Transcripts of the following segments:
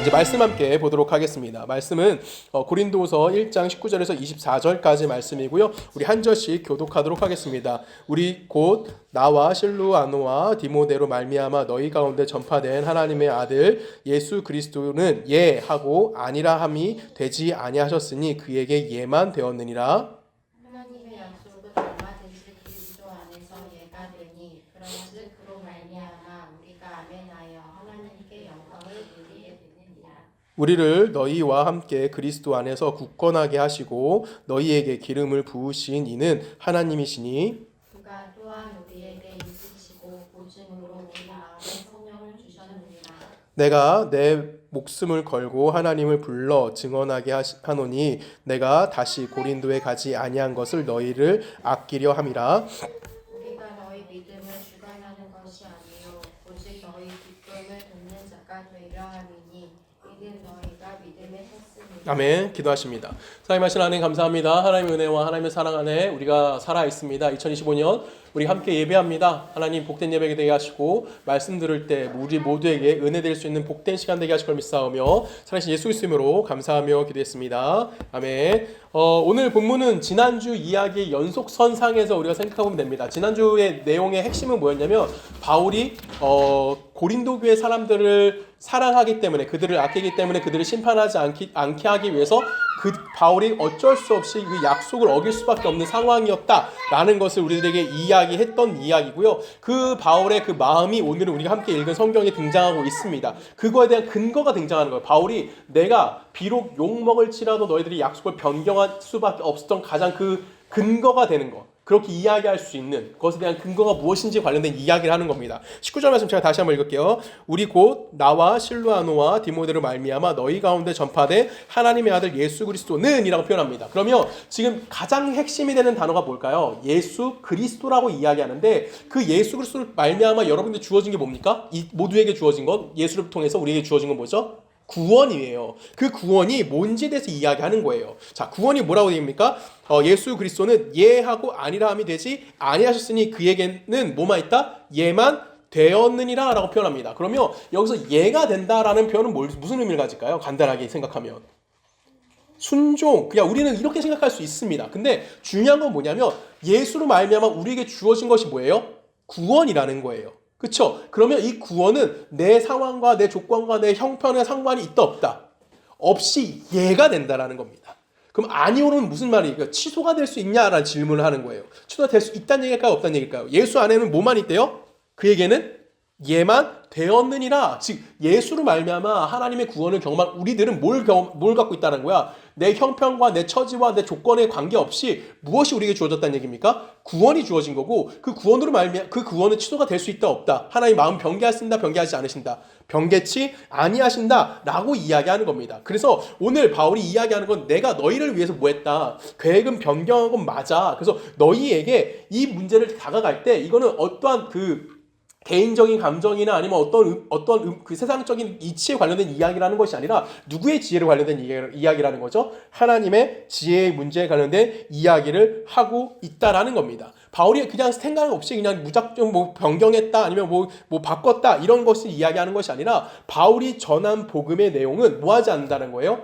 이제 말씀 함께 보도록 하겠습니다. 말씀은 고린도후서 1장 19절에서 24절까지 말씀이고요. 우리 한 절씩 교독하도록 하겠습니다. 우리 곧 나와 실루아노와 디모데로 말미암아 너희 가운데 전파된 하나님의 아들 예수 그리스도는 예 하고 아니라 함이 되지 아니하셨으니 그에게 예만 되었느니라. 하나님의 약속은 얼마든지 그리스도 안에서 예가 되니 그런즉 그로 말미암아 우리가 아멘하여 하나님께 영광을 돌리게 되느니라. 우리를 너희와 함께 그리스도 안에서 굳건하게 하시고 너희에게 기름을 부으신 이는 하나님이시니 그가 또한 우리에게 이끄시고 보증으로 우리 마음에 성령을 주셨느니라. 내가 내 목숨을 걸고 하나님을 불러 증언하게 하노니 내가 다시 고린도에 가지 아니한 것을 너희를 아끼려 함이라. 우리가 너희 믿음을 주관하는 것이 아니요 오직 너희 기쁨을 돕는 자가 되려 함이니 이는 너희가 믿음에 섰으니. 아멘. 기도하십니다. 사랑하신 하나님 감사합니다. 하나님의 은혜와 하나님의 사랑 안에 우리가 살아 있습니다. 2025년 우리 함께 예배합니다. 하나님 복된 예배가 되게 하시고 말씀 들을 때 우리 모두에게 은혜 될 수 있는 복된 시간 되게 하실 걸 믿사오며 살아계신 예수 그리스도로 감사하며 기도했습니다. 아멘. 오늘 본문은 지난주 이야기의 연속선상에서 우리가 생각하면 됩니다. 지난주의 내용의 핵심은 뭐였냐면 바울이 고린도 교회 사람들을 사랑하기 때문에 그들을 아끼기 때문에 그들을 심판하지 않게 하기 위해서 그 바울이 어쩔 수 없이 그 약속을 어길 수밖에 없는 상황이었다라는 것을 우리들에게 이야기했던 이야기고요. 그 바울의 그 마음이 오늘은 우리가 함께 읽은 성경에 등장하고 있습니다. 그거에 대한 근거가 등장하는 거예요. 바울이 내가 비록 욕먹을지라도 너희들이 약속을 변경할 수밖에 없었던 가장 그 근거가 되는 것, 그렇게 이야기할 수 있는 그것에 대한 근거가 무엇인지 관련된 이야기를 하는 겁니다. 19절 말씀 제가 다시 한번 읽을게요. 우리 곧 나와 실루아노와 디모데로 말미암아 너희 가운데 전파된 하나님의 아들 예수 그리스도는 이라고 표현합니다. 그러면 지금 가장 핵심이 되는 단어가 뭘까요? 예수 그리스도라고 이야기하는데 그 예수 그리스도를 말미암아 여러분들 주어진 게 뭡니까? 이 모두에게 주어진 것, 예수를 통해서 우리에게 주어진 건 뭐죠? 구원이에요. 그 구원이 뭔지에 대해서 이야기하는 거예요. 자, 구원이 뭐라고 됩니까? 예수 그리스도는 예하고 아니라함이 되지 아니하셨으니 그에게는 뭐만 있다? 예만 되었느니라 라고 표현합니다. 그러면 여기서 예가 된다라는 표현은 무슨 의미를 가질까요? 간단하게 생각하면 순종, 그냥 우리는 이렇게 생각할 수 있습니다. 근데 중요한 건 뭐냐면 예수로 말미암아 우리에게 주어진 것이 뭐예요? 구원이라는 거예요. 그렇죠? 그러면 이 구원은 내 상황과 내 조건과 내 형편에 상관이 있다 없다. 없이 예가 된다라는 겁니다. 그럼 아니오는 무슨 말이에요? 취소가 될 수 있냐라는 질문을 하는 거예요. 취소가 될 수 있다는 얘기일까요? 없다는 얘기일까요? 예수 안에는 뭐만 있대요? 그에게는 예만 되었느니라. 즉 예수로 말미암아 하나님의 구원을 경험한 우리들은 뭘 갖고 있다는 거야? 내 형편과 내 처지와 내 조건에 관계없이 무엇이 우리에게 주어졌다는 얘기입니까? 구원이 주어진 거고 그 구원으로 말미암아 그 구원은 취소가 될 수 있다 없다. 하나님 마음 변개하신다 변개하지 않으신다. 변개치 아니하신다라고 이야기하는 겁니다. 그래서 오늘 바울이 이야기하는 건 내가 너희를 위해서 뭐 했다. 계획은 변경한 건 맞아. 그래서 너희에게 이 문제를 다가갈 때 이거는 어떠한 그 개인적인 감정이나 아니면 어떤 그 세상적인 이치에 관련된 이야기라는 것이 아니라 누구의 지혜를 관련된 이야기라는 거죠. 하나님의 지혜의 문제에 관련된 이야기를 하고 있다라는 겁니다. 바울이 그냥 생각 없이 그냥 무작정 뭐 변경했다 아니면 뭐 바꿨다 이런 것을 이야기하는 것이 아니라 바울이 전한 복음의 내용은 뭐하지 않는다는 거예요.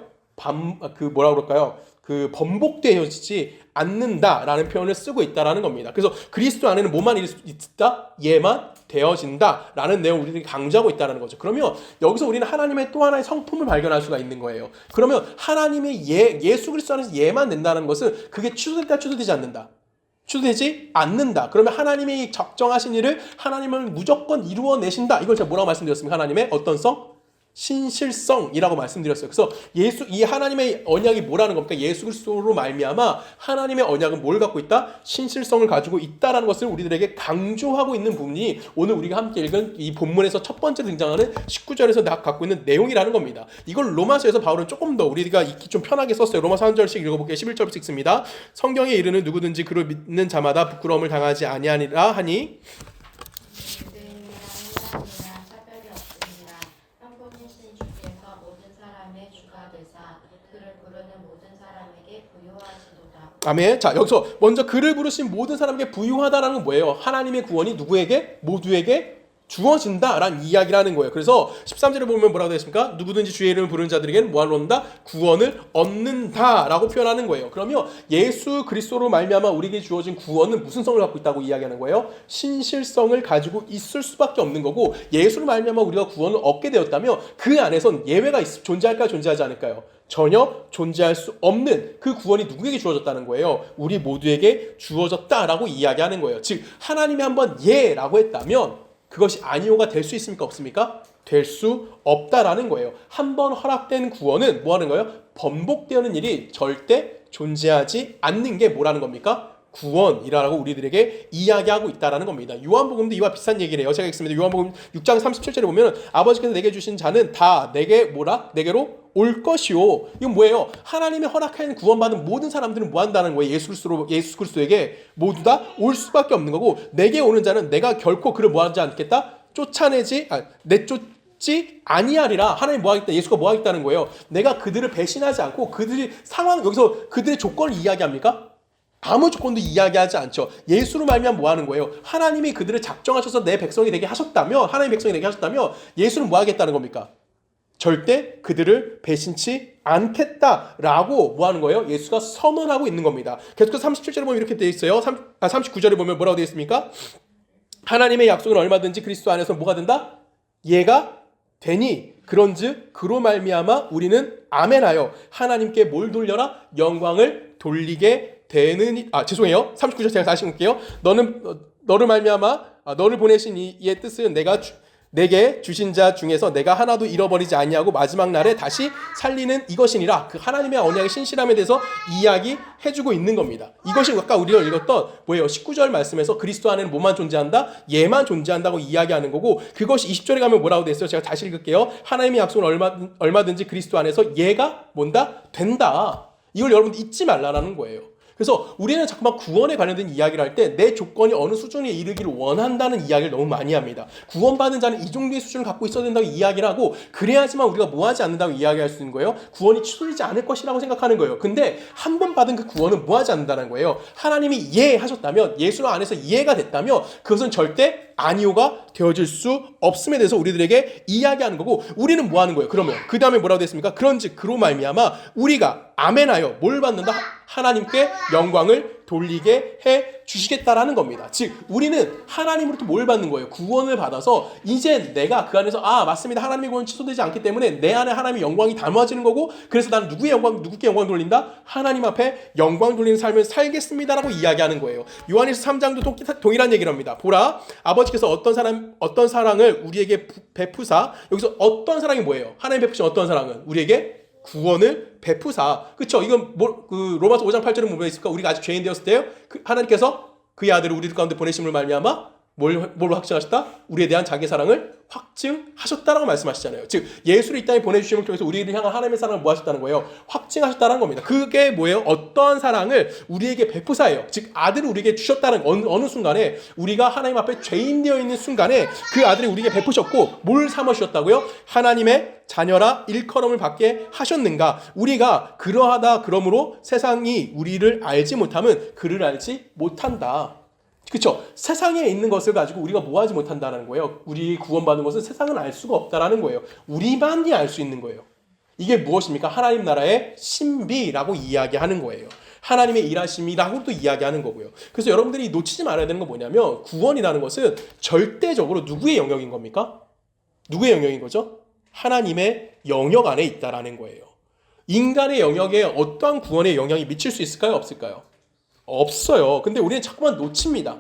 뭐라 그럴까요? 그 번복되어지지 않는다라는 표현을 쓰고 있다라는 겁니다. 그래서 그리스도 안에는 뭐만 있다? 예만 되어진다라는 내용을 우리들이 강조하고 있다는 거죠. 그러면 여기서 우리는 하나님의 또 하나의 성품을 발견할 수가 있는 거예요. 그러면 하나님의 예수 그리스도 안에서 예만 된다는 것은 그게 취소됐다 취소되지 않는다. 취소되지 않는다. 그러면 하나님이 적정하신 일을 하나님은 무조건 이루어내신다. 이걸 제가 뭐라고 말씀드렸습니까? 하나님의 어떤 성? 신실성이라고 말씀드렸어요. 그래서 이 하나님의 언약이 뭐라는 겁니까? 예수 그리스도로 말미암아 하나님의 언약은 뭘 갖고 있다? 신실성을 가지고 있다라는 것을 우리들에게 강조하고 있는 부분이 오늘 우리가 함께 읽은 이 본문에서 첫 번째 등장하는 19절에서 갖고 있는 내용이라는 겁니다. 이걸 로마서에서 바울은 조금 더 우리가 읽기 좀 편하게 썼어요. 로마서 한 절씩 읽어볼게요. 11절부터 읽습니다. 성경에 이르는 누구든지 그를 믿는 자마다 부끄러움을 당하지 아니하니라 하니 아멘. 자, 여기서 먼저 그를 부르신 모든 사람에게 부유하다라는 건 뭐예요? 하나님의 구원이 누구에게? 모두에게 주어진다라는 이야기를 하는 거예요. 그래서 13절에 보면 뭐라고 되어 있습니까? 누구든지 주의 이름을 부르는 자들에게는 뭐하러 얻는다? 구원을 얻는다라고 표현하는 거예요. 그러면 예수 그리스도로 말미암아 우리에게 주어진 구원은 무슨 성을 갖고 있다고 이야기하는 거예요? 신실성을 가지고 있을 수밖에 없는 거고, 예수로 말미암아 우리가 구원을 얻게 되었다면 그 안에선 예외가 존재할까요? 존재하지 않을까요? 전혀 존재할 수 없는 그 구원이 누구에게 주어졌다는 거예요? 우리 모두에게 주어졌다라고 이야기하는 거예요. 즉 하나님이 한번 예라고 했다면 그것이 아니오가 될 수 있습니까? 없습니까? 될 수 없다라는 거예요. 한번 허락된 구원은 뭐 하는 거예요? 번복되는 일이 절대 존재하지 않는 게 뭐라는 겁니까? 구원이라고 우리들에게 이야기하고 있다라는 겁니다. 요한복음도 이와 비슷한 얘기를 해요. 제가 읽습니다. 요한복음 6장 37절에 보면 아버지께서 내게 주신 자는 다 내게 뭐라? 내게로 올 것이요. 이건 뭐예요? 하나님의 허락한 구원받은 모든 사람들은 뭐 한다는 거예요? 예수 그리스도에게 모두 다 올 수밖에 없는 거고, 내게 오는 자는 내가 결코 그를 뭐 하지 않겠다? 내쫓지 아니하리라. 하나님 뭐 하겠다? 예수가 뭐 하겠다는 거예요? 내가 그들을 배신하지 않고 그들이 여기서 그들의 조건을 이야기합니까? 아무 조건도 이야기하지 않죠. 예수로 말미암아 뭐 하는 거예요? 하나님이 그들을 작정하셔서 내 백성이 되게 하셨다면, 하나님의 백성이 되게 하셨다면 예수는 뭐 하겠다는 겁니까? 절대 그들을 배신치 않겠다라고 뭐 하는 거예요? 예수가 선언하고 있는 겁니다. 계속해서 37절에 보면 이렇게 되어 있어요. 39절에 보면 뭐라고 되어 있습니까? 하나님의 약속은 얼마든지 그리스도 안에서 뭐가 된다? 예가 되니 그런즉 그로 말미암아 우리는 아멘하여 하나님께 뭘 돌려라? 영광을 돌리게 되는 39절 제가 다시 볼게요. 너를 말미암아 너를 보내신 이의 뜻은 내게 주신 자 중에서 내가 하나도 잃어버리지 아니하고 마지막 날에 다시 살리는 이것이니라. 그 하나님의 언약의 신실함에 대해서 이야기해주고 있는 겁니다. 이것이 아까 우리가 읽었던 뭐예요? 19절 말씀에서 그리스도 안에는 뭐만 존재한다? 예만 존재한다고 이야기하는 거고, 그것이 20절에 가면 뭐라고 되어 있어요? 제가 다시 읽을게요. 하나님의 약속은 얼마든지 그리스도 안에서 예가 뭔다? 된다. 이걸 여러분 잊지 말라는 거예요. 그래서 우리는 자꾸만 구원에 관련된 이야기를 할 때 내 조건이 어느 수준에 이르기를 원한다는 이야기를 너무 많이 합니다. 구원받은 자는 이 정도의 수준을 갖고 있어야 된다고 이야기를 하고, 그래야지만 우리가 뭐 하지 않는다고 이야기할 수 있는 거예요. 구원이 취소되지 않을 것이라고 생각하는 거예요. 근데 한 번 받은 그 구원은 뭐 하지 않는다는 거예요. 하나님이 예하셨다면, 예수 안에서 이해가 됐다면 그것은 절대 아니오가 되어질 수 없음에 대해서 우리들에게 이야기하는 거고, 우리는 뭐 하는 거예요? 그러면 그 다음에 뭐라고 됐습니까? 그런즉 그로 말미암아 우리가 아멘하여 뭘 받는다? 하나님께 영광을 돌리게 해 주시겠다라는 겁니다. 즉 우리는 하나님으로부터 뭘 받는 거예요? 구원을 받아서 이제 내가 그 안에서 맞습니다. 하나님의 구원은 취소되지 않기 때문에 내 안에 하나님의 영광이 담아지는 거고, 그래서 나는 누구께 영광 돌린다? 하나님 앞에 영광 돌리는 삶을 살겠습니다라고 이야기하는 거예요. 요한일서 3장도 동일한 얘기를 합니다. 보라, 아버지께서 어떤 사랑을 우리에게 베푸사, 여기서 어떤 사랑이 뭐예요? 하나님 베푸신 어떤 사랑은 우리에게 구원을 베푸사. 그렇죠? 이건 로마서 5장 8절에 뭐가 있을까? 우리가 아직 죄인 되었을 때요, 하나님께서 그의 아들을 우리들 가운데 보내심을 말미암아 뭘로 확증하셨다? 우리에 대한 자기 사랑을 확증하셨다라고 말씀하시잖아요. 즉 예수를 이 땅에 보내주심을 통해서 우리를 향한 하나님의 사랑을 뭐 하셨다는 거예요? 확증하셨다는 겁니다. 그게 뭐예요? 어떠한 사랑을 우리에게 베푸사예요. 즉 아들을 우리에게 주셨다는 어느 순간에, 우리가 하나님 앞에 죄인 되어 있는 순간에 그 아들이 우리에게 베푸셨고, 뭘 삼으셨다고요? 하나님의 자녀라 일컬음을 받게 하셨는가? 우리가 그러므로 세상이 우리를 알지 못하면 그를 알지 못한다. 그렇죠? 세상에 있는 것을 가지고 우리가 뭐 하지 못한다는 거예요. 우리 구원받는 것은 세상은 알 수가 없다라는 거예요. 우리만이 알 수 있는 거예요. 이게 무엇입니까? 하나님 나라의 신비라고 이야기하는 거예요. 하나님의 일하심이라고도 이야기하는 거고요. 그래서 여러분들이 놓치지 말아야 되는 건 뭐냐면, 구원이라는 것은 절대적으로 누구의 영역인 겁니까? 누구의 영역인 거죠? 하나님의 영역 안에 있다라는 거예요. 인간의 영역에 어떠한 구원의 영향이 미칠 수 있을까요? 없을까요? 없어요. 근데 우리는 자꾸만 놓칩니다.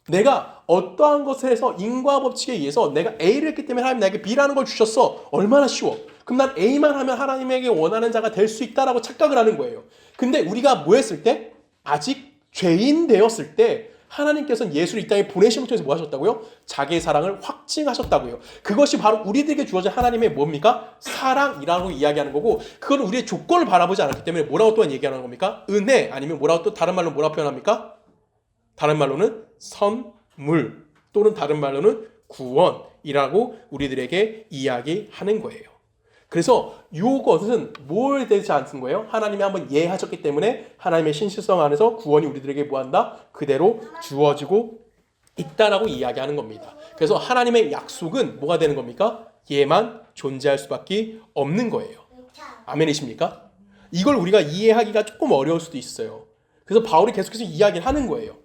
내가 어떠한 것을 해서 인과 법칙에 의해서 내가 A를 했기 때문에 하나님 나에게 B라는 걸 주셨어. 얼마나 쉬워. 그럼 난 A만 하면 하나님에게 원하는 자가 될 수 있다라고 착각을 하는 거예요. 근데 우리가 뭐 했을 때? 아직 죄인 되었을 때 하나님께서는 예수를 이 땅에 보내심을 통해서 뭐 하셨다고요? 자기의 사랑을 확증하셨다고요. 그것이 바로 우리들에게 주어진 하나님의 뭡니까? 사랑이라고 이야기하는 거고, 그건 우리의 조건을 바라보지 않았기 때문에 뭐라고 또한 얘기하는 겁니까? 은혜, 아니면 뭐라고 또 다른 말로 뭐라고 표현합니까? 다른 말로는 선물, 또는 다른 말로는 구원이라고 우리들에게 이야기하는 거예요. 그래서 이것은 뭘 되지 않은 거예요? 하나님이 한번 예하셨기 때문에 하나님의 신실성 안에서 구원이 우리들에게 뭐한다? 그대로 주어지고 있다라고 이야기하는 겁니다. 그래서 하나님의 약속은 뭐가 되는 겁니까? 얘만 존재할 수밖에 없는 거예요. 아멘이십니까? 이걸 우리가 이해하기가 조금 어려울 수도 있어요. 그래서 바울이 계속해서 이야기를 하는 거예요.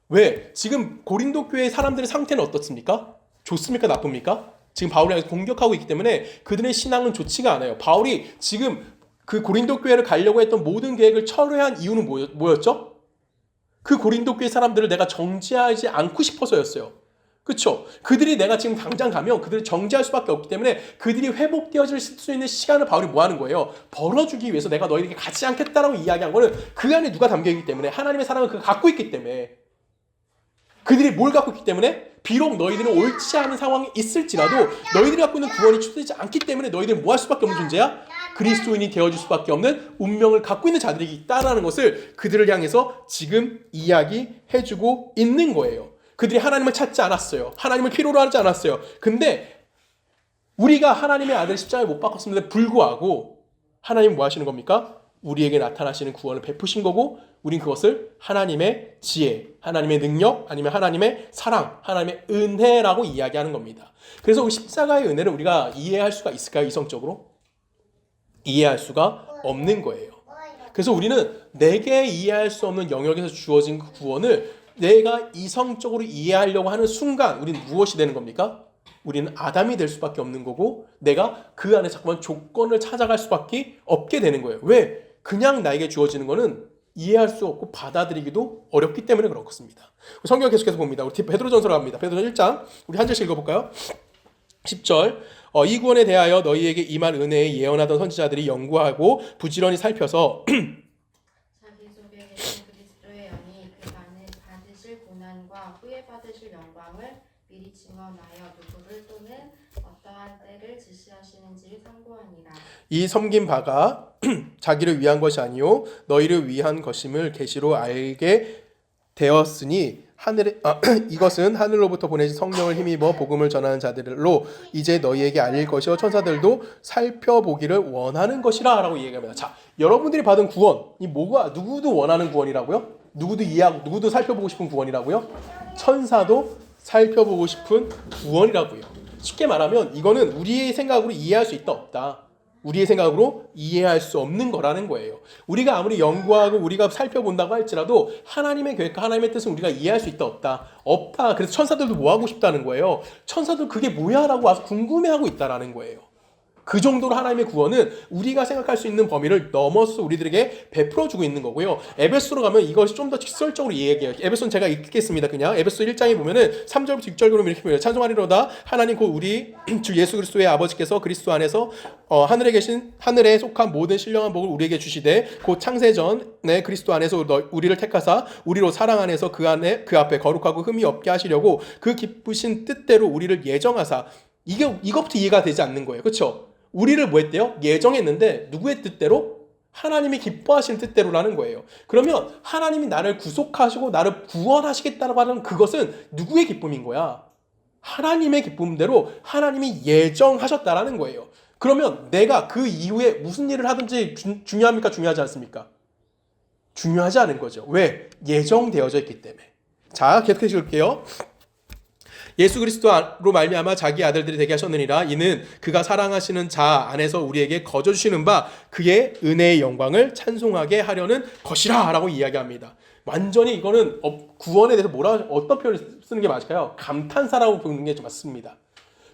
왜? 지금 고린도 교회 사람들의 상태는 어떻습니까? 좋습니까? 나쁩니까? 지금 바울이 공격하고 있기 때문에 그들의 신앙은 좋지가 않아요. 바울이 지금 그 고린도 교회를 가려고 했던 모든 계획을 철회한 이유는 뭐였죠? 그 고린도 교회 사람들을 내가 정죄하지 않고 싶어서였어요. 그렇죠? 그들이 내가 지금 당장 가면 그들을 정죄할 수밖에 없기 때문에 그들이 회복되어질 수 있는 시간을 바울이 뭐 하는 거예요? 벌어주기 위해서 내가 너희에게 가지 않겠다라고 이야기한 거는 그 안에 누가 담겨있기 때문에 하나님의 사랑을 그가 갖고 있기 때문에 그들이 뭘 갖고 있기 때문에 비록 너희들은 옳지 않은 상황이 있을지라도 너희들이 갖고 있는 구원이 출세되지 않기 때문에 너희들은 뭐 할 수밖에 없는 존재야? 그리스도인이 되어줄 수밖에 없는 운명을 갖고 있는 자들이 있다라는 것을 그들을 향해서 지금 이야기해주고 있는 거예요. 그들이 하나님을 찾지 않았어요. 하나님을 필요로 하지 않았어요. 근데 우리가 하나님의 아들 십자가에 못 박았음에도 불구하고 하나님은 뭐 하시는 겁니까? 우리에게 나타나시는 구원을 베푸신 거고 우린 그것을 하나님의 지혜, 하나님의 능력, 아니면 하나님의 사랑, 하나님의 은혜라고 이야기하는 겁니다. 그래서 십자가의 은혜를 우리가 이해할 수가 있을까요? 이성적으로? 이해할 수가 없는 거예요. 그래서 우리는 내게 이해할 수 없는 영역에서 주어진 그 구원을 내가 이성적으로 이해하려고 하는 순간 우리는 무엇이 되는 겁니까? 우리는 아담이 될 수밖에 없는 거고 내가 그 안에 자꾸만 조건을 찾아갈 수밖에 없게 되는 거예요. 왜? 그냥 나에게 주어지는 거는 이해할 수 없고 받아들이기도 어렵기 때문에 그렇습니다. 성경 계속해서 봅니다. 우리 베드로전서로 갑니다. 베드로전 1장 우리 한 절씩 읽어볼까요? 10절 이 구원에 대하여 너희에게 임할 은혜에 예언하던 선지자들이 연구하고 부지런히 살펴서 자기 속에 계신 그리스도의 영이 그 받으실 고난과 후에 받으실 영광을 미리 증언하여 누구를 또는 어떠한 때를 지시하시는지를 상고하니라. 이 섬긴 바가 자기를 위한 것이 아니요 너희를 위한 것임을 계시로 알게 되었으니 이것은 하늘로부터 보내신 성령을 힘입어 복음을 전하는 자들로 이제 너희에게 알릴 것이요 천사들도 살펴보기를 원하는 것이라 라고 얘기합니다. 자, 여러분들이 받은 구원이 뭐가 누구도 원하는 구원이라고요? 누구도 이해하고 누구도 살펴보고 싶은 구원이라고요? 천사도 살펴보고 싶은 구원이라고요. 쉽게 말하면 이거는 우리의 생각으로 이해할 수 있다 없다. 우리의 생각으로 이해할 수 없는 거라는 거예요. 우리가 아무리 연구하고 우리가 살펴본다고 할지라도 하나님의 계획과 하나님의 뜻은 우리가 이해할 수 있다 없다. 없다. 그래서 천사들도 뭐 하고 싶다는 거예요. 천사들 그게 뭐야 라고 와서 궁금해하고 있다라는 거예요. 그 정도로 하나님의 구원은 우리가 생각할 수 있는 범위를 넘어서 우리들에게 베풀어주고 있는 거고요. 에베소로 가면 이것이 좀 더 직설적으로 이야기해요. 에베소는 제가 읽겠습니다. 그냥 에베소 1장에 보면은 3절부터 6절 그러면 이렇게 보여요. 찬송하리로다 하나님 곧 우리 주 예수 그리스도의 아버지께서 그리스도 안에서 하늘에 속한 모든 신령한 복을 우리에게 주시되 곧 창세 전에 그리스도 안에서 우리를 택하사 우리로 사랑 안에서 그 앞에 거룩하고 흠이 없게 하시려고 그 기쁘신 뜻대로 우리를 예정하사 이것부터 이해가 되지 않는 거예요. 그렇죠? 우리를 뭐 했대요? 예정했는데 누구의 뜻대로? 하나님이 기뻐하시는 뜻대로라는 거예요. 그러면 하나님이 나를 구속하시고 나를 구원하시겠다고 하는 그것은 누구의 기쁨인 거야? 하나님의 기쁨대로 하나님이 예정하셨다라는 거예요. 그러면 내가 그 이후에 무슨 일을 하든지 중요합니까? 중요하지 않습니까? 중요하지 않은 거죠. 왜? 예정되어져 있기 때문에. 자, 계속해서 읽을게요. 예수 그리스도로 말미암아 자기 아들들이 되게 하셨느니라. 이는 그가 사랑하시는 자 안에서 우리에게 거저 주시는 바 그의 은혜의 영광을 찬송하게 하려는 것이라 라고 이야기합니다. 완전히 이거는 구원에 대해서 어떤 표현을 쓰는 게 맞을까요? 감탄사라고 부르는 게 좀 맞습니다.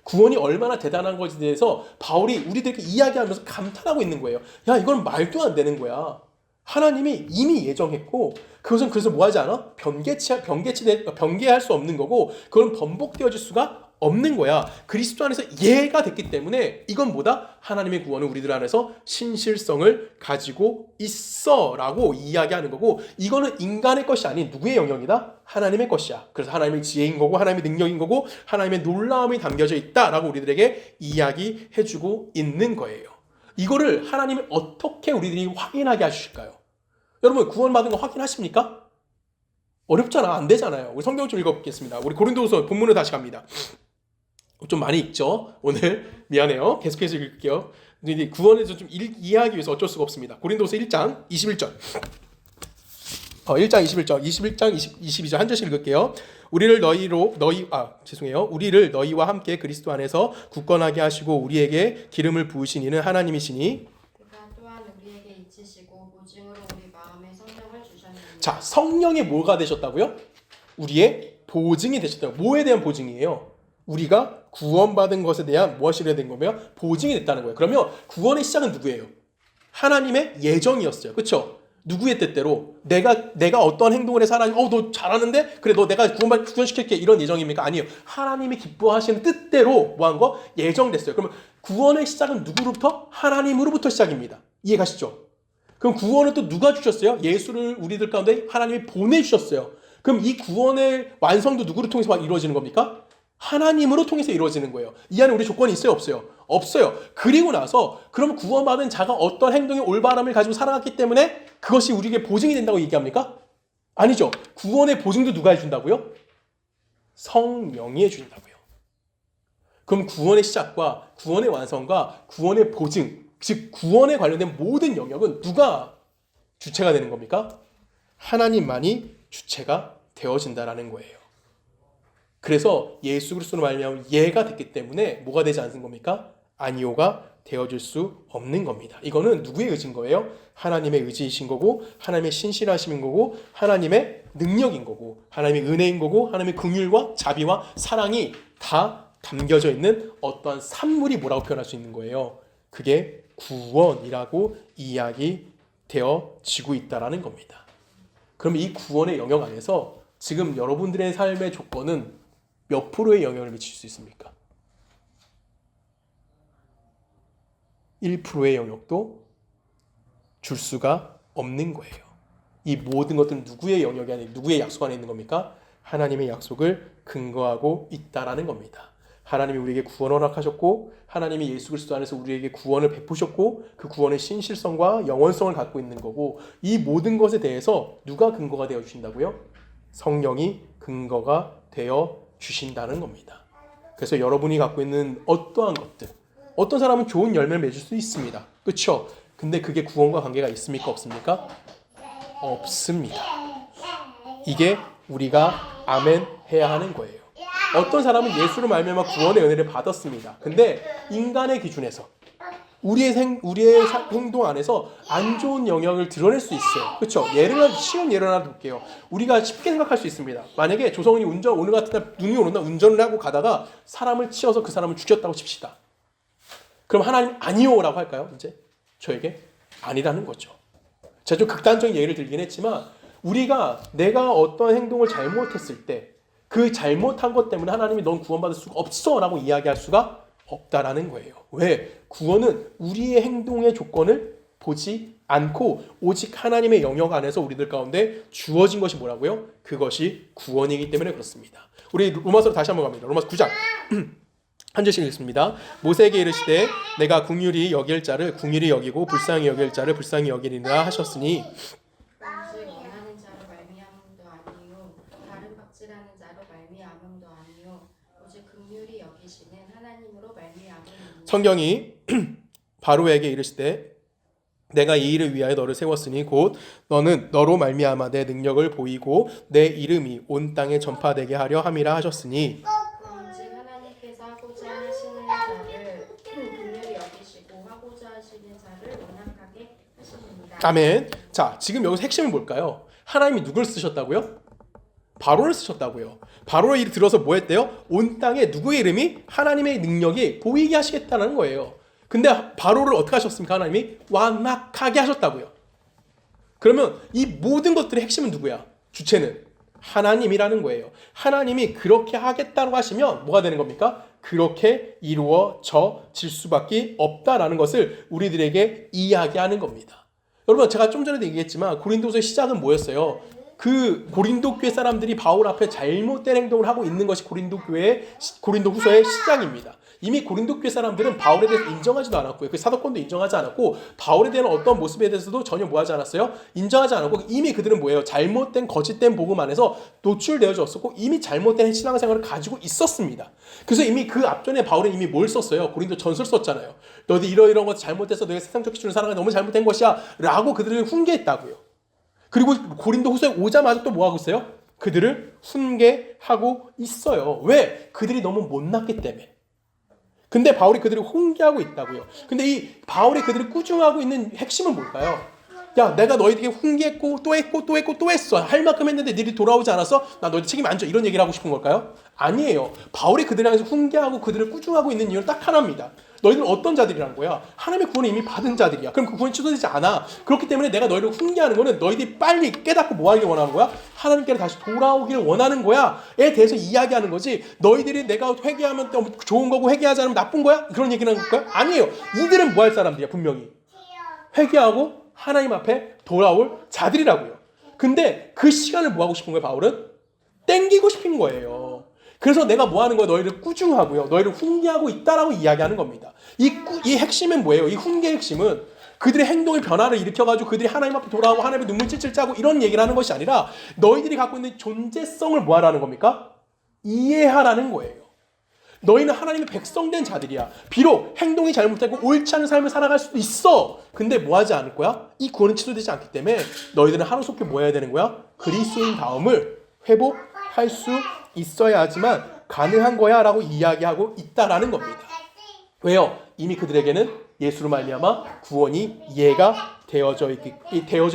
구원이 얼마나 대단한 것에 대해서 바울이 우리들에게 이야기하면서 감탄하고 있는 거예요. 야, 이건 말도 안 되는 거야. 하나님이 이미 예정했고 그것은 그래서 뭐하지 않아? 변개할 수 없는 거고 그건 번복되어질 수가 없는 거야. 그리스도 안에서 이해가 됐기 때문에 이건 뭐다? 하나님의 구원은 우리들 안에서 신실성을 가지고 있어라고 이야기하는 거고 이거는 인간의 것이 아닌 누구의 영역이다? 하나님의 것이야. 그래서 하나님의 지혜인 거고 하나님의 능력인 거고 하나님의 놀라움이 담겨져 있다라고 우리들에게 이야기해주고 있는 거예요. 이거를 하나님이 어떻게 우리들이 확인하게 하실까요? 여러분 구원받은 거 확인하십니까? 어렵잖아. 안 되잖아요. 우리 성경 좀 읽어보겠습니다. 우리 고린도후서 본문을 다시 갑니다. 좀 많이 읽죠. 오늘 미안해요. 계속해서 읽을게요. 구원에서 좀 이해하기 위해서 어쩔 수가 없습니다. 고린도후서 1장 21절 1장 21장 22절 한 절씩 읽을게요. 우리를 너희와 함께 그리스도 안에서 굳건하게 하시고 우리에게 기름을 부으신 이는 하나님이시니 그가 또한 우리에게 잊히시고 보증으로 우리 마음에 성령을 주셨느니라. 자, 성령이 뭐가 되셨다고요? 우리의 보증이 되셨다고. 뭐에 대한 보증이에요? 우리가 구원받은 것에 대한 무엇이 된 거며 보증이 됐다는 거예요. 그러면 구원의 시작은 누구예요? 하나님의 예정이었어요. 그렇죠? 누구의 뜻대로 내가 어떠한 행동을 해서 하나님 너 잘하는데 그래 너 내가 구원시킬게 이런 예정입니까? 아니에요. 하나님이 기뻐하시는 뜻대로 뭐한 거? 예정됐어요. 그러면 구원의 시작은 누구로부터? 하나님으로부터 시작입니다. 이해가시죠? 그럼 구원을 또 누가 주셨어요? 예수를 우리들 가운데 하나님이 보내주셨어요. 그럼 이 구원의 완성도 누구를 통해서 이루어지는 겁니까? 하나님으로 통해서 이루어지는 거예요. 이 안에 우리 조건이 있어요? 없어요? 없어요. 그리고 나서 그럼 구원받은 자가 어떤 행동의 올바름을 가지고 살아갔기 때문에 그것이 우리에게 보증이 된다고 얘기합니까? 아니죠. 구원의 보증도 누가 해준다고요? 성령이 해준다고요. 그럼 구원의 시작과 구원의 완성과 구원의 보증, 즉 구원에 관련된 모든 영역은 누가 주체가 되는 겁니까? 하나님만이 주체가 되어진다라는 거예요. 그래서 예수 그리스도로 말미암아 예가 됐기 때문에 뭐가 되지 않는 겁니까? 아니오가 되어줄 수 없는 겁니다. 이거는 누구의 의지인 거예요? 하나님의 의지이신 거고 하나님의 신실하심인 거고 하나님의 능력인 거고 하나님의 은혜인 거고 하나님의 긍휼과 자비와 사랑이 다 담겨져 있는 어떠한 산물이 뭐라고 표현할 수 있는 거예요? 그게 구원이라고 이야기되어지고 있다라는 겁니다. 그럼 이 구원의 영역 안에서 지금 여러분들의 삶의 조건은 몇 프로의 영향을 미칠 수 있습니까? 1%의 영역도 줄 수가 없는 거예요. 이 모든 것들은 누구의 영역이 아니라 누구의 약속 안에 있는 겁니까? 하나님의 약속을 근거하고 있다라는 겁니다. 하나님이 우리에게 구원을 허락하셨고 하나님이 예수 그리스도 안에서 우리에게 구원을 베푸셨고 그 구원의 신실성과 영원성을 갖고 있는 거고 이 모든 것에 대해서 누가 근거가 되어 주신다고요? 성령이 근거가 되어 주신다는 겁니다. 그래서 여러분이 갖고 있는 어떠한 것들, 어떤 사람은 좋은 열매를 맺을 수 있습니다. 그렇죠? 근데 그게 구원과 관계가 있습니까? 없습니까? 없습니다. 이게 우리가 아멘 해야 하는 거예요. 어떤 사람은 예수를 말미암아 구원의 은혜를 받았습니다. 근데 인간의 기준에서 우리의 행동 안에서 안 좋은 영역을 드러낼 수 있어요. 그렇죠? 쉬운 예를 하나 볼게요. 우리가 쉽게 생각할 수 있습니다. 만약에 조성은이 오늘 같은 날 눈이 오는 날 운전을 하고 가다가 사람을 치어서 그 사람을 죽였다고 칩시다. 그럼 하나님 아니요라고 할까요? 이제 저에게 아니라는 거죠. 제가 좀 극단적인 예를 들긴 했지만 내가 어떤 행동을 잘못했을 때 그 잘못한 것 때문에 하나님이 넌 구원받을 수가 없어라고 이야기할 수가 없다라는 거예요. 왜? 구원은 우리의 행동의 조건을 보지 않고 오직 하나님의 영역 안에서 우리들 가운데 주어진 것이 뭐라고요? 그것이 구원이기 때문에 그렇습니다. 우리 로마서로 다시 한번 갑니다. 로마서 9장 한 절씩 읽습니다. 모세에게 이르시되 내가 긍휼히 여길 자를 긍휼히 여기고 불쌍히 여길 자를 불쌍히 여기리라 하셨으니 오직 원하는 자로 말미암음도 아니요 다른 박질하는 자로 말미암음도 아니요 오직 긍휼히 여기시는 하나님으로 말미암음이니. 성경이 바로에게 이르시되 내가 이 일을 위하여 너를 세웠으니 곧 너는 너로 말미암아 내 능력을 보이고 내 이름이 온 땅에 전파되게 하려 함이라 하셨으니 오직 하나님께서 하고자 하시는 자를 긍휼히 여기시고 하고자 하시는 자를 원하게 하십니다. 아멘. 자, 지금 여기서 핵심은 뭘까요? 하나님이 누굴 쓰셨다고요? 바로를 쓰셨다고요. 바로의 일을 들어서 뭐 했대요? 온 땅에 누구의 이름이 하나님의 능력이 보이게 하시겠다는 거예요. 근데 바로를 어떻게 하셨습니까? 하나님이 완악하게 하셨다고요. 그러면 이 모든 것들의 핵심은 누구야? 주체는 하나님이라는 거예요. 하나님이 그렇게 하겠다고 하시면 뭐가 되는 겁니까? 그렇게 이루어질 수밖에 없다라는 것을 우리들에게 이야기하는 겁니다. 여러분, 제가 좀 전에도 얘기했지만 고린도서의 시작은 뭐였어요? 그 고린도 교회 사람들이 바울 앞에 잘못된 행동을 하고 있는 것이 고린도 후서의 시작입니다. 이미 고린도 교회 사람들은 바울에 대해서 인정하지도 않았고요. 그 사도권도 인정하지 않았고 바울에 대한 어떤 모습에 대해서도 전혀 뭐하지 않았어요? 인정하지 않았고 이미 그들은 뭐예요? 잘못된 거짓된 복음 안에서 노출되어졌었고 이미 잘못된 신앙생활을 가지고 있었습니다. 그래서 이미 그 앞전에 바울은 이미 뭘 썼어요? 고린도 전설 썼잖아요. 너희들 이러이러한 것 잘못해서 너희 세상적 기준을 살아가는 너무 잘못된 것이야 라고 그들을 훈계했다고요. 그리고 고린도 후서에 오자마자 또 뭐 하고 있어요? 그들을 훈계하고 있어요. 왜? 그들이 너무 못났기 때문에. 근데 바울이 그들을 훈계하고 있다고요. 근데 이 바울이 그들을 꾸중하고 있는 핵심은 뭘까요? 야, 내가 너희에게 훈계했고 또 했고 또 했고 또 했어. 할 만큼 했는데 너희들이 돌아오지 않았어? 나 너희들 책임 안 져. 이런 얘기를 하고 싶은 걸까요? 아니에요. 바울이 그들을 향해서 훈계하고 그들을 꾸중하고 있는 이유는 딱 하나입니다. 너희들은 어떤 자들이라는 거야? 하나님의 구원을 이미 받은 자들이야. 그럼 그 구원이 취소되지 않아. 그렇기 때문에 내가 너희를 훈계하는 거는 너희들이 빨리 깨닫고 뭐 하길 원하는 거야? 하나님께로 다시 돌아오기를 원하는 거야.에 대해서 이야기하는 거지. 너희들이 내가 회개하면 좋은 거고 회개하지 않으면 나쁜 거야? 그런 얘기를 하는 거야? 아니에요. 이들은 뭐 할 사람들이야, 분명히. 회개하고 하나님 앞에 돌아올 자들이라고요. 근데 그 시간을 뭐 하고 싶은 거예요, 바울은? 땡기고 싶은 거예요. 그래서 내가 뭐 하는 거예요? 너희를 꾸중하고요. 너희를 훈계하고 있다라고 이야기하는 겁니다. 이 핵심은 뭐예요? 이 훈계의 핵심은 그들의 행동의 변화를 일으켜가지고 그들이 하나님 앞에 돌아오고 하나님의 눈물 찔찔 짜고 이런 얘기를 하는 것이 아니라 너희들이 갖고 있는 존재성을 뭐 하라는 겁니까? 이해하라는 거예요. 너희는 하나님의 백성된 자들이야. 비록 행동이 잘못되고 옳지 않은 삶을 살아갈 수도 있어. 근데 뭐 하지 않을 거야? 이 구원은 취소되지 않기 때문에 너희들은 하루속히 뭐 해야 되는 거야? 그리스도인 다음을 회복할 수 있어야 하지만 가능한 거야 라고 이야기하고 있다라는 겁니다. 왜요? 이미 그들에게는 예수로 말미암아 구원이 이해가 되어져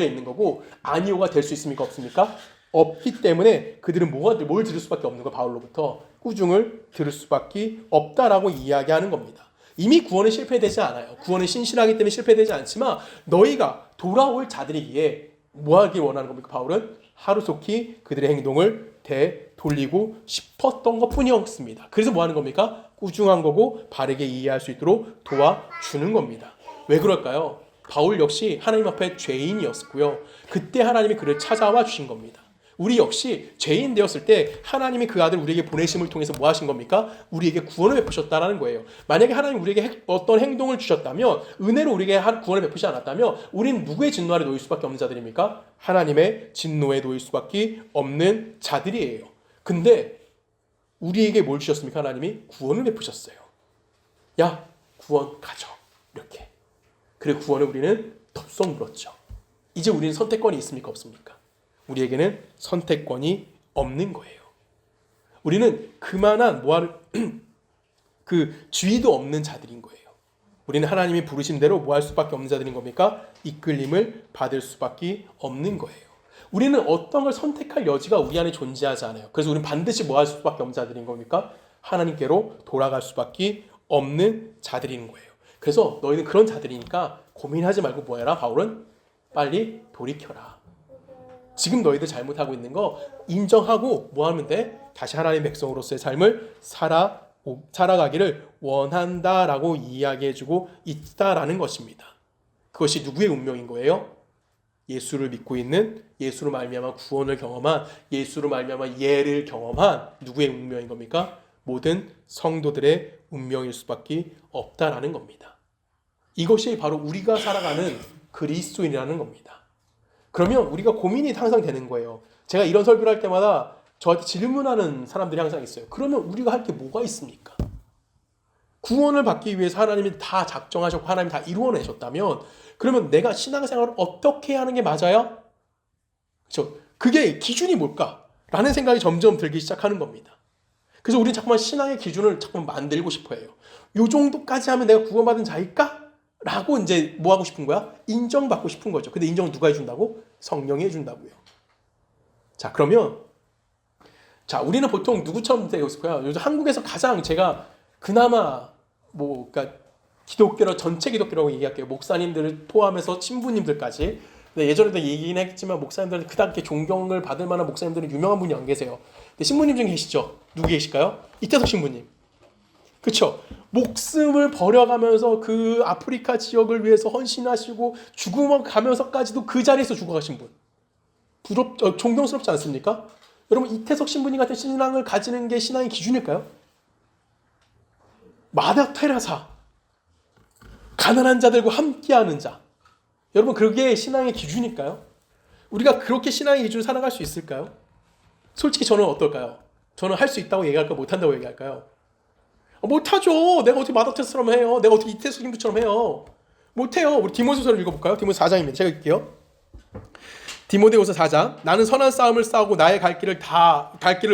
있는 거고 아니오가 될 수 있습니까? 없습니까? 없기 때문에 그들은 뭘 들을 수밖에 없는 거예요. 바울로부터 꾸중을 들을 수밖에 없다라고 이야기하는 겁니다. 이미 구원은 실패되지 않아요. 구원은 신실하기 때문에 실패되지 않지만 너희가 돌아올 자들이기에 뭐 하길 원하는 겁니까? 바울은 하루속히 그들의 행동을 되돌리고 싶었던 것뿐이었습니다. 그래서 뭐 하는 겁니까? 꾸중한 거고 바르게 이해할 수 있도록 도와주는 겁니다. 왜 그럴까요? 바울 역시 하나님 앞에 죄인이었고요. 그때 하나님이 그를 찾아와 주신 겁니다. 우리 역시 죄인 되었을 때 하나님이 그 아들 우리에게 보내심을 통해서 뭐 하신 겁니까? 우리에게 구원을 베푸셨다는 거예요. 만약에 하나님 우리에게 어떤 행동을 주셨다면 은혜로 우리에게 구원을 베푸지 않았다면 우리는 누구의 진노 아래 놓일 수밖에 없는 자들입니까? 하나님의 진노에 놓일 수밖에 없는 자들이에요. 근데 우리에게 뭘 주셨습니까? 하나님이 구원을 베푸셨어요. 야, 구원 가져. 이렇게. 그리고 구원을 우리는 덥석 물었죠. 이제 우리는 선택권이 있습니까? 없습니까? 우리에게는 선택권이 없는 거예요. 우리는 그만한 그 주의도 없는 자들인 거예요. 우리는 하나님이 부르신 대로 뭐 할 수밖에 없는 자들인 겁니까? 이끌림을 받을 수밖에 없는 거예요. 우리는 어떤 걸 선택할 여지가 우리 안에 존재하지 않아요. 그래서 우리는 반드시 뭐 할 수밖에 없는 자들인 겁니까? 하나님께로 돌아갈 수밖에 없는 자들인 거예요. 그래서 너희는 그런 자들이니까 고민하지 말고 뭐 해라? 바울은 빨리 돌이켜라. 지금 너희들 잘못하고 있는 거 인정하고 뭐 하면 돼? 다시 하나님의 백성으로서의 삶을 살아가기를 원한다라고 이야기해주고 있다라는 것입니다. 그것이 누구의 운명인 거예요? 예수를 믿고 있는, 예수로 말미암아 구원을 경험한, 예수로 말미암아 예를 경험한 누구의 운명인 겁니까? 모든 성도들의 운명일 수밖에 없다라는 겁니다. 이것이 바로 우리가 살아가는 그리스도인이라는 겁니다. 그러면 우리가 고민이 항상 되는 거예요. 제가 이런 설교를 할 때마다 저한테 질문하는 사람들이 항상 있어요. 그러면 우리가 할 게 뭐가 있습니까? 구원을 받기 위해서 하나님이 다 작정하셨고 하나님이 다 이루어내셨다면 그러면 내가 신앙생활을 어떻게 하는 게 맞아요? 그렇죠? 그게 기준이 뭘까? 라는 생각이 점점 들기 시작하는 겁니다. 그래서 우리는 자꾸만 신앙의 기준을 자꾸만 만들고 싶어 해요. 요 정도까지 하면 내가 구원받은 자일까? 라고 이제 뭐 하고 싶은 거야? 인정받고 싶은 거죠. 근데 인정은 누가 해준다고? 성령이 해준다고요. 자, 그러면 우리는 보통 누구처럼 되고 싶어요? 요즘 한국에서 가장 제가 그나마 그러니까 기독교로 전체 기독교라고 얘기할게요. 목사님들을 포함해서 신부님들까지. 근데 예전에도 얘기는 했지만 목사님들은 그닥 존경을 받을 만한 목사님들은 유명한 분이 안 계세요. 근데 신부님 중에 계시죠? 누구 계실까요? 이태석 신부님. 그렇죠? 목숨을 버려가면서 그 아프리카 지역을 위해서 헌신하시고 죽음을 가면서까지도 그 자리에서 죽어가신 분. 존경스럽지 않습니까? 여러분 이태석 신부님 같은 신앙을 가지는 게 신앙의 기준일까요? 마다 테레사, 가난한 자들과 함께하는 자. 여러분 그게 신앙의 기준일까요? 우리가 그렇게 신앙의 기준을 살아갈 수 있을까요? 솔직히 저는 어떨까요? 저는 할 수 있다고 얘기할까요? 못한다고 얘기할까요? 못하죠. 내가 어떻게 마다테스처럼 해요? 내가 어떻게 이태석 신부처럼 해요? 못해요. 우리 디모데서를 읽어볼까요? 디모데 4장입니다. 제가 읽게요. 디모데후서 4장 나는 선한 싸움을 싸우고 나의 갈 길을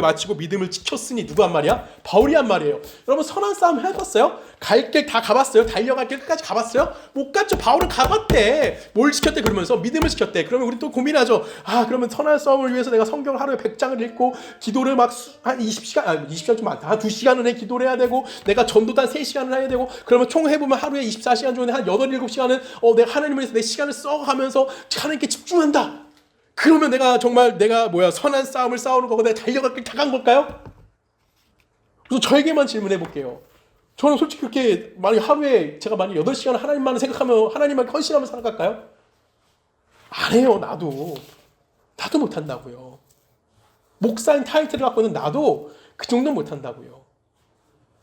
마치고 믿음을 지켰으니 누가 한 말이야? 바울이 한 말이에요. 여러분 선한 싸움 해봤어요? 갈 길 다 가봤어요? 달려갈 길 끝까지 가봤어요? 못 갔죠. 바울은 가봤대. 뭘 지켰대? 그러면서 믿음을 지켰대. 그러면 우리 또 고민하죠. 그러면 선한 싸움을 위해서 내가 성경을 하루에 100장을 읽고 기도를 막 한 20시간 좀 많다. 한 2시간은 해 기도를 해야 되고 내가 전도도 한 3시간을 해야 되고 그러면 총 해보면 하루에 24시간 중에 한 8, 7시간은 내가 하나님을 위해서 내 시간을 써가면서 하나님께 집중한다. 그러면 내가 선한 싸움을 싸우는 거고 내가 달려갈 길 다 간 걸까요? 그래서 저에게만 질문해 볼게요. 저는 솔직히 그렇게 하루에 제가 만약 8시간 하나님만 생각하면 하나님만 헌신하며 살아갈까요? 안 해요. 나도 못한다고요. 목사인 타이틀을 갖고 있는 나도 그 정도는 못한다고요.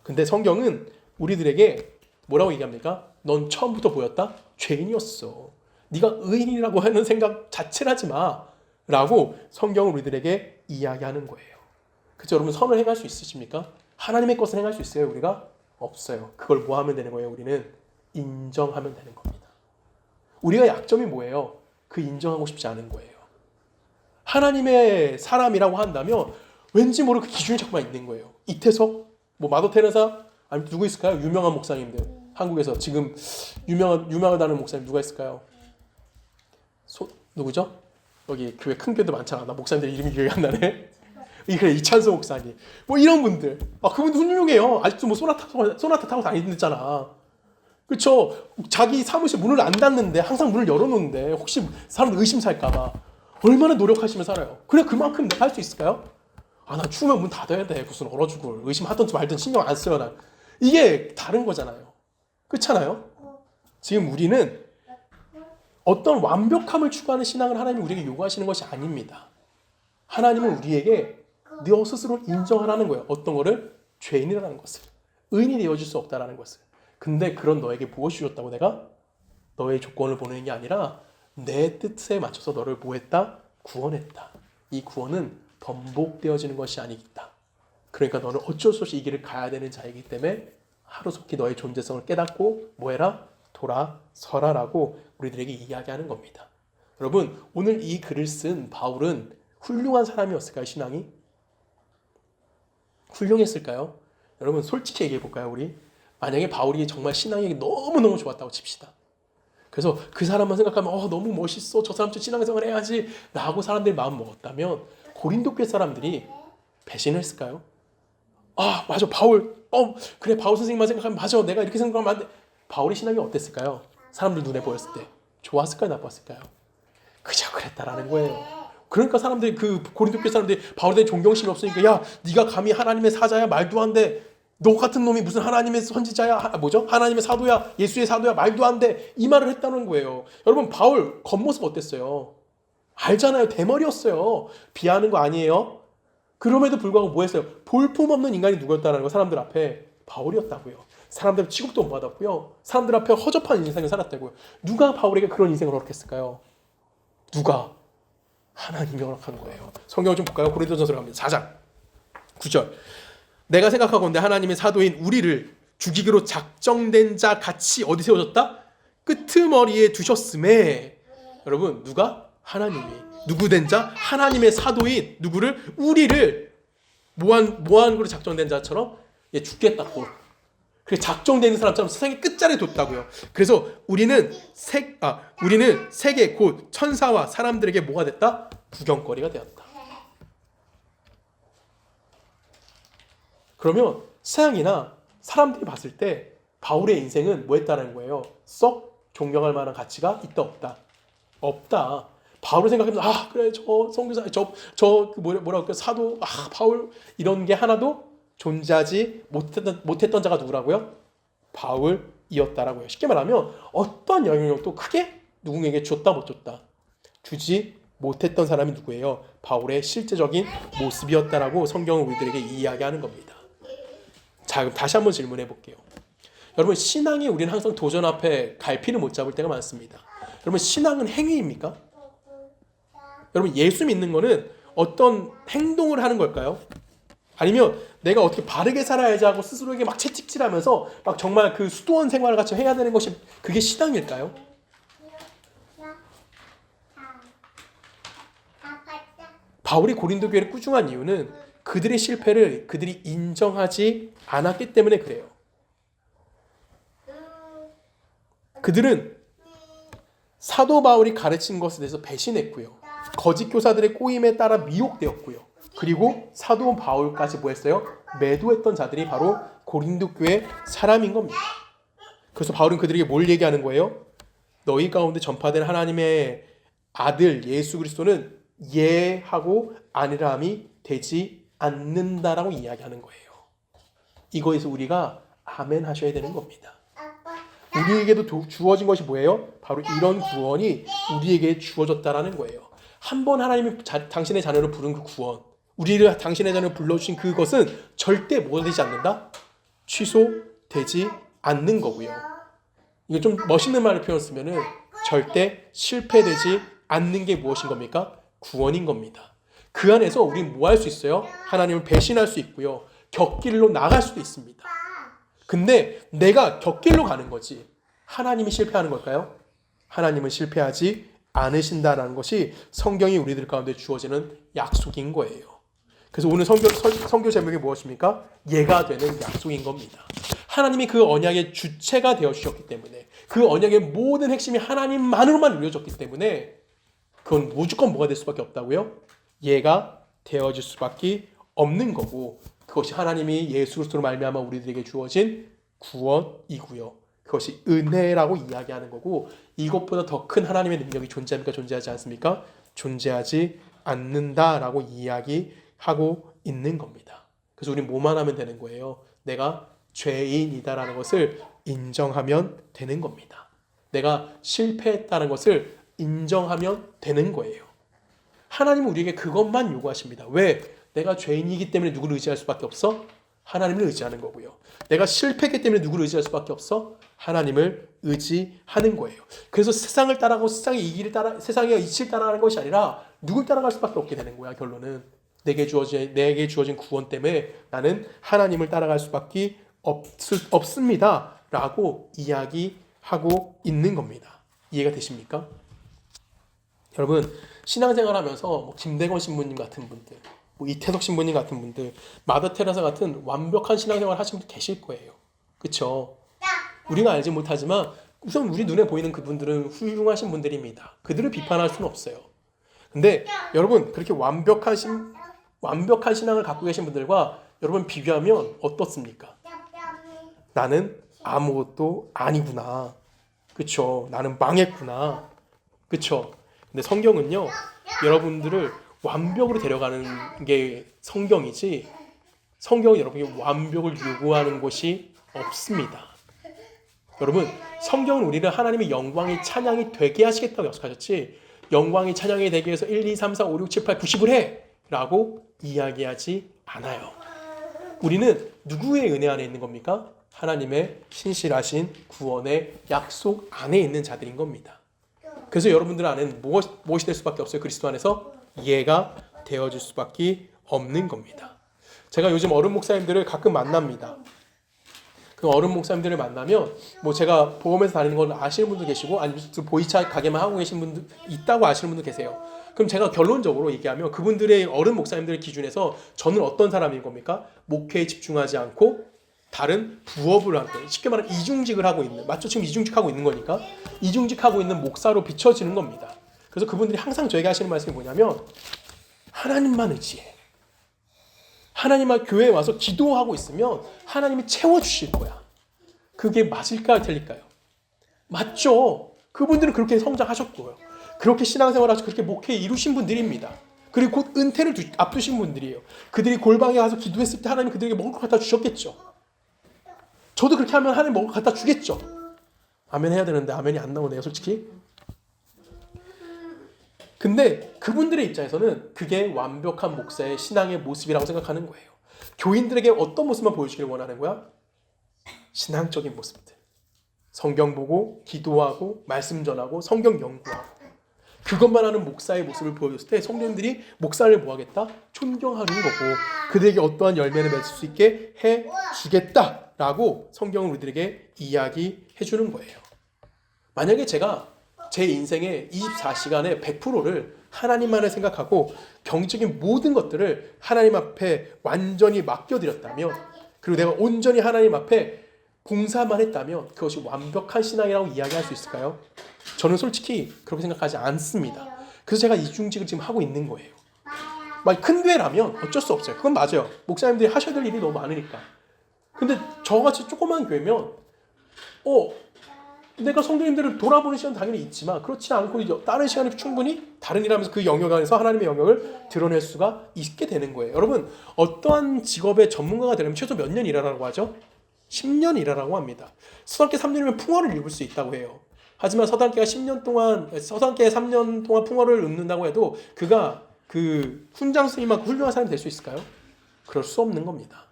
근데 성경은 우리들에게 뭐라고 얘기합니까? 넌 처음부터 보였다? 죄인이었어. 네가 의인이라고 하는 생각 자체를 하지 마 라고 성경은 우리들에게 이야기하는 거예요. 그렇죠? 여러분 선을 행할 수 있으십니까? 하나님의 것을 행할 수 있어요? 우리가? 없어요. 그걸 뭐 하면 되는 거예요? 우리는 인정하면 되는 겁니다. 우리가 약점이 뭐예요? 그 인정하고 싶지 않은 거예요. 하나님의 사람이라고 한다면 왠지 모르게 그 기준이 자꾸만 있는 거예요. 이태석? 마더 테레사? 아니면 누구 있을까요? 유명한 목사님들. 한국에서 지금 유명하다는 목사님 누가 있을까요? 누구죠? 여기 교회 큰 교회도 많잖아. 나 목사님들 이름이 기억이 안 나네. 그래 이찬수 목사님. 이런 분들. 그분도 훌륭해요. 아직도 소나타 타고 다니잖아. 그렇죠? 자기 사무실 문을 안 닫는데 항상 문을 열어놓는데 혹시 사람들 의심 살까봐 얼마나 노력하시며 살아요. 그래 그만큼 내가 할 수 있을까요? 나 추우면 문 닫아야 돼. 무슨 얼어 죽을. 의심하든 말든 신경 안 써요. 난. 이게 다른 거잖아요. 그렇잖아요? 지금 우리는 어떤 완벽함을 추구하는 신앙을 하나님이 우리에게 요구하시는 것이 아닙니다. 하나님은 우리에게 너 스스로 인정하라는 거예요. 어떤 거를? 죄인이라는 것을. 의인이 되어줄 수 없다라는 것을. 근데 그런 너에게 무엇이 주었다고 내가? 너의 조건을 보내는 게 아니라 내 뜻에 맞춰서 너를 뭐했다? 구원했다. 이 구원은 번복되어지는 것이 아니겠다. 그러니까 너는 어쩔 수 없이 이 길을 가야 되는 자이기 때문에 하루속히 너의 존재성을 깨닫고 뭐해라? 돌아서라라고 우리들에게 이야기하는 겁니다. 여러분 오늘 이 글을 쓴 바울은 훌륭한 사람이었을까요? 신앙이? 훌륭했을까요? 여러분 솔직히 얘기해 볼까요? 우리 만약에 바울이 정말 신앙이 너무너무 좋았다고 칩시다. 그래서 그 사람만 생각하면 너무 멋있어. 저 사람처럼 신앙생활 해야지 라고 사람들이 마음 먹었다면 고린도 교회 사람들이 배신했을까요? 맞아 바울 그래 바울 선생님만 생각하면 맞아 내가 이렇게 생각하면 안 돼. 바울의 신앙이 어땠을까요? 사람들 눈에 보였을 때 좋았을까요? 나빴을까요? 그저 그랬다라는 거예요. 그러니까 사람들이 그 고린도 교회 사람들이 바울에 대한 존경심이 없으니까 야 네가 감히 하나님의 사자야 말도 안 돼. 너 같은 놈이 무슨 하나님의 선지자야 하나님의 사도야 예수의 사도야 말도 안 돼. 이 말을 했다는 거예요. 여러분 바울 겉모습 어땠어요? 알잖아요. 대머리였어요. 비하하는 거 아니에요? 그럼에도 불구하고 뭐 했어요? 볼품없는 인간이 누구였다는 거 사람들 앞에 바울이었다고요. 사람들 취급도 못 받았고요. 사람들 앞에 허접한 인생을 살았다고요. 누가 바울에게 그런 인생을 허락했을까요? 누가? 하나님이 허락한 거예요. 성경을 좀 볼까요? 고린도전서로 갑니다. 4장 9절. 내가 생각하건대 하나님의 사도인 우리를 죽이기로 작정된 자 같이 어디 세워졌다? 끄트머리에 두셨음에. 여러분 누가? 하나님이. 누구 된 자? 하나님의 사도인 누구를? 우리를 뭐한 거로 작정된 자처럼 죽겠다고. 그래 작정된 사람처럼 세상의 끝자리에 뒀다고요. 그래서 우리는 세계 곧 천사와 사람들에게 뭐가 됐다? 구경거리가 되었다. 그러면 세상이나 사람들이 봤을 때 바울의 인생은 뭐 했다는 거예요? 썩 존경할 만한 가치가 있다 없다? 없다. 바울을 생각하면 그래 저 선교사 뭐라고 할까 사도 바울 이런 게 하나도 존재하지 못했던 자가 누구라고요? 바울이었다라고요. 쉽게 말하면 어떤 영향력도 크게 누군가에게 줬다 못 줬다 주지 못했던 사람이 누구예요? 바울의 실제적인 모습이었다라고 성경은 우리들에게 이야기하는 겁니다. 자 그럼 다시 한번 질문해 볼게요. 여러분 신앙이 우리는 항상 도전 앞에 갈피를 못 잡을 때가 많습니다. 여러분 신앙은 행위입니까? 여러분 예수 믿는 거는 어떤 행동을 하는 걸까요? 아니면 내가 어떻게 바르게 살아야지 하고 스스로에게 막 채찍질하면서 막 정말 그 수도원 생활을 같이 해야 되는 것이 그게 신앙일까요? 바울이 고린도 교회를 꾸중한 이유는 그들의 실패를 그들이 인정하지 않았기 때문에 그래요. 그들은 사도 바울이 가르친 것에 대해서 배신했고요. 거짓 교사들의 꼬임에 따라 미혹되었고요. 그리고 사도 바울까지 뭐 했어요? 매도했던 자들이 바로 고린도 교회 사람인 겁니다. 그래서 바울은 그들에게 뭘 얘기하는 거예요? 너희 가운데 전파된 하나님의 아들 예수 그리스도는 예하고 아니라함이 되지 않는다라고 이야기하는 거예요. 이거에서 우리가 아멘 하셔야 되는 겁니다. 우리에게도 주어진 것이 뭐예요? 바로 이런 구원이 우리에게 주어졌다라는 거예요. 한 번 하나님이 당신의 자녀를 부른 그 구원, 우리를 당신의 자녀를 불러주신 그것은 절대 뭐가 되지 않는다? 취소되지 않는 거고요. 이거 좀 멋있는 말을 표현 쓰면은 절대 실패되지 않는 게 무엇인 겁니까? 구원인 겁니다. 그 안에서 우리는 뭐 할 수 있어요? 하나님을 배신할 수 있고요. 격길로 나갈 수도 있습니다. 근데 내가 격길로 가는 거지 하나님이 실패하는 걸까요? 하나님은 실패하지 않으신다라는 것이 성경이 우리들 가운데 주어지는 약속인 거예요. 그래서 오늘 성경 제목이 무엇입니까? 예가 되는 약속인 겁니다. 하나님이 그 언약의 주체가 되어주셨기 때문에 그 언약의 모든 핵심이 하나님만으로만 이루어졌기 때문에 그건 무조건 뭐가 될 수밖에 없다고요? 예가 되어질 수밖에 없는 거고 그것이 하나님이 예수 그리스도로 말미암아 우리들에게 주어진 구원이고요. 그것이 은혜라고 이야기하는 거고 이것보다 더 큰 하나님의 능력이 존재합니까? 존재하지 않습니까? 존재하지 않는다라고 이야기하고 있는 겁니다. 그래서 우리는 뭐만 하면 되는 거예요? 내가 죄인이다라는 것을 인정하면 되는 겁니다. 내가 실패했다는 것을 인정하면 되는 거예요. 하나님은 우리에게 그것만 요구하십니다. 왜? 내가 죄인이기 때문에 누구를 의지할 수밖에 없어? 하나님을 의지하는 거고요. 내가 실패했기 때문에 누구를 의지할 수밖에 없어? 하나님을 의지하는 거예요. 그래서 세상을 따라가고 세상의 이치를 따라가는 것이 아니라 누굴 따라갈 수밖에 없게 되는 거야. 결론은 내게 주어진 구원 때문에 나는 하나님을 따라갈 수밖에 없습니다. 라고 이야기하고 있는 겁니다. 이해가 되십니까? 여러분 신앙생활하면서 뭐 김대건 신부님 같은 분들, 뭐 이태석 신부님 같은 분들, 마더 테레사 같은 완벽한 신앙생활 하신 분 계실 거예요. 그렇죠? 우리가 알지 못하지만 우선 우리 눈에 보이는 그분들은 훌륭하신 분들입니다. 그들을 비판할 수는 없어요. 근데 여러분 그렇게 완벽한 신앙을 갖고 계신 분들과 여러분 비교하면 어떻습니까? 나는 아무것도 아니구나. 그렇죠? 나는 망했구나. 그렇죠? 근데 성경은요, 여러분들을 완벽으로 데려가는 게 성경이지, 성경은 여러분에게 완벽을 요구하는 것이 없습니다. 여러분, 성경은 우리를 하나님의 영광이 찬양이 되게 하시겠다고 약속하셨지, 영광이 찬양이 되게 해서 1, 2, 3, 4, 5, 6, 7, 8, 90을 해! 라고 이야기하지 않아요. 우리는 누구의 은혜 안에 있는 겁니까? 하나님의 신실하신 구원의 약속 안에 있는 자들인 겁니다. 그래서 여러분들 안에는 무엇이 될 수밖에 없어요? 그리스도 안에서 예가 되어질 수밖에 없는 겁니다. 제가 요즘 어른 목사님들을 가끔 만납니다. 그 어른 목사님들을 만나면 뭐 제가 보험에서 다니는 걸 아시는 분도 계시고 아니면 보이차 가게만 하고 계신 분도 있다고 아시는 분도 계세요. 그럼 제가 결론적으로 얘기하면 그분들의 어른 목사님들의 기준에서 저는 어떤 사람인 겁니까? 목회에 집중하지 않고 다른 부업을 하는 거예요. 쉽게 말하면 이중직을 하고 있는, 맞죠? 지금 이중직하고 있는 거니까 이중직하고 있는 목사로 비춰지는 겁니다. 그래서 그분들이 항상 저에게 하시는 말씀이 뭐냐면 하나님만 의지해. 하나님만 교회에 와서 기도하고 있으면 하나님이 채워주실 거야. 그게 맞을까요? 틀릴까요? 맞죠. 그분들은 그렇게 성장하셨고요. 그렇게 신앙생활하셔서 그렇게 목회 이루신 분들입니다. 그리고 곧 은퇴를 앞두신 분들이에요. 그들이 골방에 가서 기도했을 때 하나님 그들에게 먹을 거 갖다 주셨겠죠. 저도 그렇게 하면 하나님 먹을 거 갖다 주겠죠. 아멘 해야 되는데 아멘이 안 나오네요, 솔직히. 근데 그분들의 입장에서는 그게 완벽한 목사의 신앙의 모습이라고 생각하는 거예요. 교인들에게 어떤 모습만 보여주기를 원하는 거야? 신앙적인 모습들. 성경 보고 기도하고 말씀 전하고 성경 연구하고 그것만 하는 목사의 모습을 보여줬을 때 성도님들이 목사를 뭐하겠다? 존경하는 거고 그들에게 어떠한 열매를 맺을 수 있게 해주겠다라고 성경은 우리들에게 이야기해 주는 거예요. 만약에 제가 제 인생의 24시간의 100%를 하나님만을 생각하고 경제적인 모든 것들을 하나님 앞에 완전히 맡겨드렸다면, 그리고 내가 온전히 하나님 앞에 봉사만 했다면 그것이 완벽한 신앙이라고 이야기할 수 있을까요? 저는 솔직히 그렇게 생각하지 않습니다. 그래서 제가 이중직을 지금 하고 있는 거예요. 막 큰 교회라면 어쩔 수 없어요. 그건 맞아요. 목사님들이 하셔야 될 일이 너무 많으니까. 근데 저같이 조그만 교회면 내가 성도님들을 돌아보는 시간 당연히 있지만, 그렇지 않고 다른 시간에 충분히 다른 일 하면서 그 영역 안에서 하나님의 영역을 드러낼 수가 있게 되는 거예요. 여러분, 어떠한 직업의 전문가가 되려면 최소 몇 년 일하라고 하죠? 10년 일하라고 합니다. 서당계 3년이면 풍어를 읽을 수 있다고 해요. 하지만 서당계가 3년 동안 풍어를 읽는다고 해도 그가 그 훈장 스님만큼 훌륭한 사람이 될 수 있을까요? 그럴 수 없는 겁니다.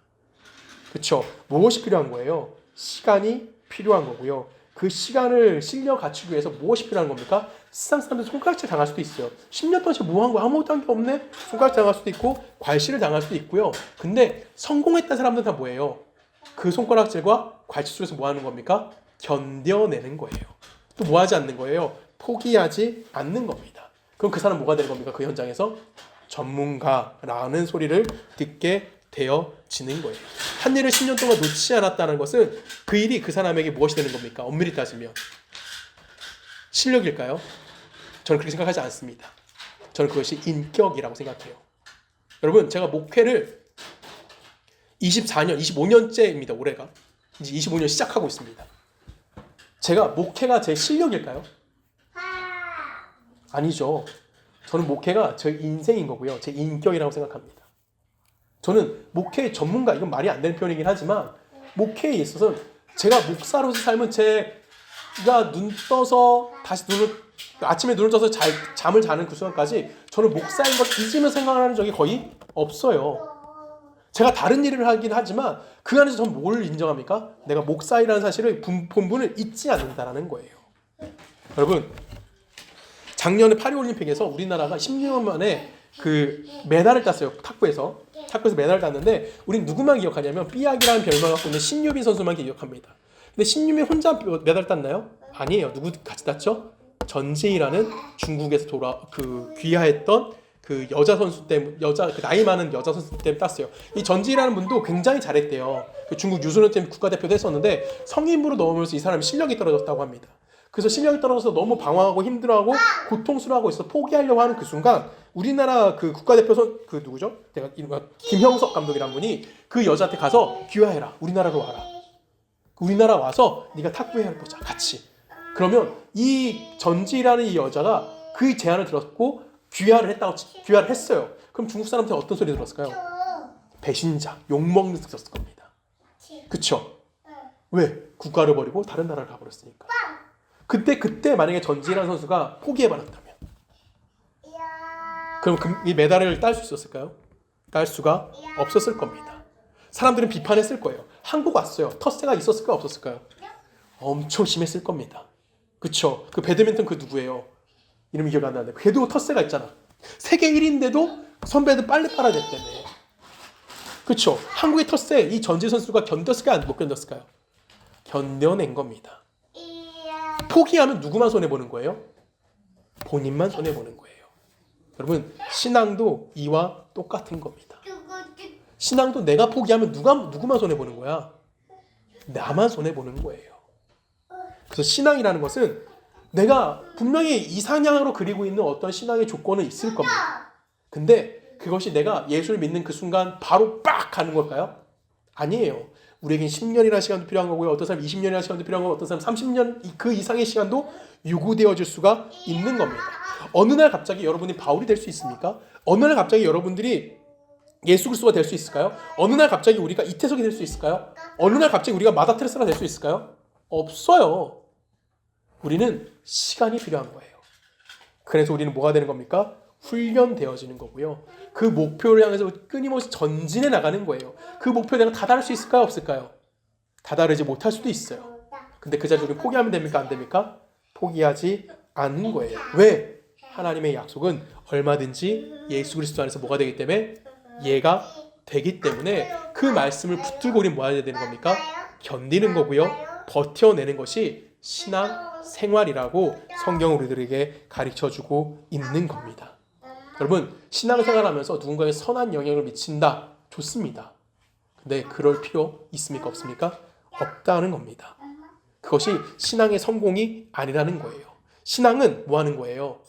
그렇죠? 무엇이 필요한 거예요? 시간이 필요한 거고요. 그 시간을 실력 갖추기 위해서 무엇이 필요한 겁니까? 세상 사람들 손가락질 당할 수도 있어요. 10년 동안 진짜 뭐 한 거 아무것도 한 게 없네? 손가락질 당할 수도 있고 괄시를 당할 수도 있고요. 근데 성공했던 사람들은 다 뭐예요? 그 손가락질과 괄시 속에서 뭐 하는 겁니까? 견뎌내는 거예요. 또 뭐 하지 않는 거예요? 포기하지 않는 겁니다. 그럼 그 사람 뭐가 되는 겁니까? 그 현장에서 전문가라는 소리를 듣게 되어지는 거예요. 한 일을 10년 동안 놓지 않았다는 것은 그 일이 그 사람에게 무엇이 되는 겁니까? 엄밀히 따지면 실력일까요? 저는 그렇게 생각하지 않습니다. 저는 그것이 인격이라고 생각해요. 여러분, 제가 목회를 25년째입니다. 올해가 이제 25년 시작하고 있습니다. 제가 목회가 제 실력일까요? 아니죠. 저는 목회가 제 인생인 거고요. 제 인격이라고 생각합니다. 저는 목회의 전문가, 이건 말이 안 되는 표현이긴 하지만 목회에 있어서는 제가 목사로서 삶은 제가 아침에 눈을 떠서 잠을 자는 그 순간까지 저는 목사인 걸 잊으며 생각하는 적이 거의 없어요. 제가 다른 일을 하긴 하지만 그 안에서 저는 뭘 인정합니까? 내가 목사이라는 사실을 본분을 잊지 않는다는 거예요. 여러분, 작년에 파리올림픽에서 우리나라가 16년 만에 그 메달을 땄어요. 탁구에서 메달을 땄는데 우린 누구만 기억하냐면 삐약이라는 별명을 갖고 있는 신유빈 선수만 기억합니다. 근데 신유빈 혼자 메달 땄나요? 아니에요. 누구 같이 땄죠? 전지희라는 중국에서 귀화했던 그 여자 선수 때문에 나이 많은 여자 선수 때문에 땄어요. 이 전지희라는 분도 굉장히 잘했대요. 그 중국 유소년 팀 국가대표도 했었는데 성인부로 넘으면서 이 사람이 실력이 떨어졌다고 합니다. 그래서 실력이 떨어져서 너무 방황하고 힘들어하고 고통스러워하고 있어 포기하려고 하는 그 순간 우리나라 그 국가대표 그 누구죠? 내가 이름가 김형석 감독이란 분이 그 여자한테 가서 귀화해라. 우리나라로 와라. 우리나라 와서 네가 탁구회 해보자. 같이. 그러면 이 전지라는 이 여자가 그 제안을 들었고 귀화를 했어요. 그럼 중국 사람한테 어떤 소리 들었을까요? 배신자, 욕먹는 소리 들었을 겁니다. 그쵸? 왜? 국가를 버리고 다른 나라를 가버렸으니까. 그때 만약에 전지라는 선수가 포기해버렸다면 그럼 이 메달을 딸 수 있었을까요? 딸 수가 없었을 겁니다. 사람들은 비판했을 거예요. 한국 왔어요. 텃세가 있었을까요? 없었을까요? 엄청 심했을 겁니다. 그쵸? 그 배드민턴 그 누구예요? 이름이 기억이 안 나는데 걔도 텃세가 있잖아. 세계 1위인데도 선배들 빨리 빨아야 됐다며. 그쵸? 한국의 텃세 이 전지 선수가 견뎠을까요? 못 견뎠을까요? 견뎌낸 겁니다. 포기하면 누구만 손해보는 거예요? 본인만 손해보는 거예요. 여러분, 신앙도 이와 똑같은 겁니다. 신앙도 내가 포기하면 누구만 손해보는 거야? 나만 손해보는 거예요. 그래서 신앙이라는 것은 내가 분명히 이상향으로 그리고 있는 어떤 신앙의 조건은 있을 겁니다. 근데 그것이 내가 예수를 믿는 그 순간 바로 빡 가는 걸까요? 아니에요. 우리에겐 10년이라는 시간도 필요한 거고요. 어떤 사람 20년이라는 시간도 필요한 거고 어떤 사람 30년 그 이상의 시간도 요구되어질 수가 있는 겁니다. 어느 날 갑자기 여러분이 바울이 될 수 있습니까? 어느 날 갑자기 여러분들이 예수 그리스도가 될 수 있을까요? 어느 날 갑자기 우리가 이태석이 될 수 있을까요? 어느 날 갑자기 우리가 마다 테레사가 될 수 있을까요? 없어요. 우리는 시간이 필요한 거예요. 그래서 우리는 뭐가 되는 겁니까? 훈련되어지는 거고요. 그 목표를 향해서 끊임없이 전진해 나가는 거예요. 그 목표에 내가 다다를 수 있을까요? 없을까요? 다다르지 못할 수도 있어요. 근데 그 자리에 우리 포기하면 됩니까? 안 됩니까? 포기하지 않는 거예요. 왜? 하나님의 약속은 얼마든지 예수 그리스도 안에서 뭐가 되기 때문에 예가 되기 때문에 그 말씀을 붙들고 우리는 뭐 해야 되는 겁니까? 견디는 거고요. 버텨내는 것이 신앙 생활이라고 성경 우리들에게 가르쳐주고 있는 겁니다. 여러분, 신앙생활하면서 누군가에게 선한 영향을 미친다. 좋습니다. 근데 그럴 필요 있습니까? 없습니까? 없다는 겁니다. 그것이 신앙의 성공이 아니라는 거예요. 신앙은 뭐 하는 거예요?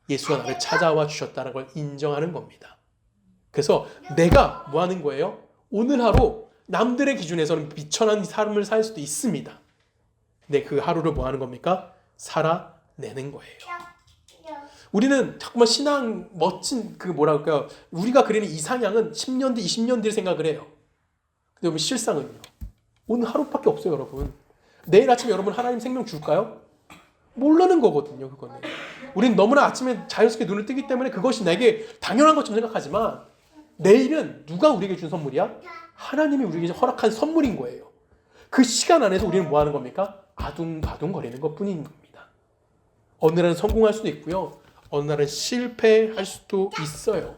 예수가 나를 찾아와 주셨다는 걸 인정하는 겁니다. 그래서 내가 뭐 하는 거예요? 오늘 하루 남들의 기준에서는 비천한 삶을 살 수도 있습니다. 근데 그 하루를 뭐 하는 겁니까? 살아내는 거예요. 우리는 자꾸만 신앙 멋진 그 뭐랄까요? 우리가 그리는 이상향은 10년 뒤, 20년 뒤를 생각을 해요. 근데 여러분 실상은요. 오늘 하루밖에 없어요, 여러분. 내일 아침에 여러분 하나님 생명 줄까요? 모르는 거거든요, 그거는. 우린 너무나 아침에 자연스럽게 눈을 뜨기 때문에 그것이 내게 당연한 것처럼 생각하지만 내일은 누가 우리에게 준 선물이야? 하나님이 우리에게 허락한 선물인 거예요. 그 시간 안에서 우리는 뭐 하는 겁니까? 아둥바둥거리는 것뿐인 겁니다. 어느 날은 성공할 수도 있고요. 어느 날은 실패할 수도 있어요.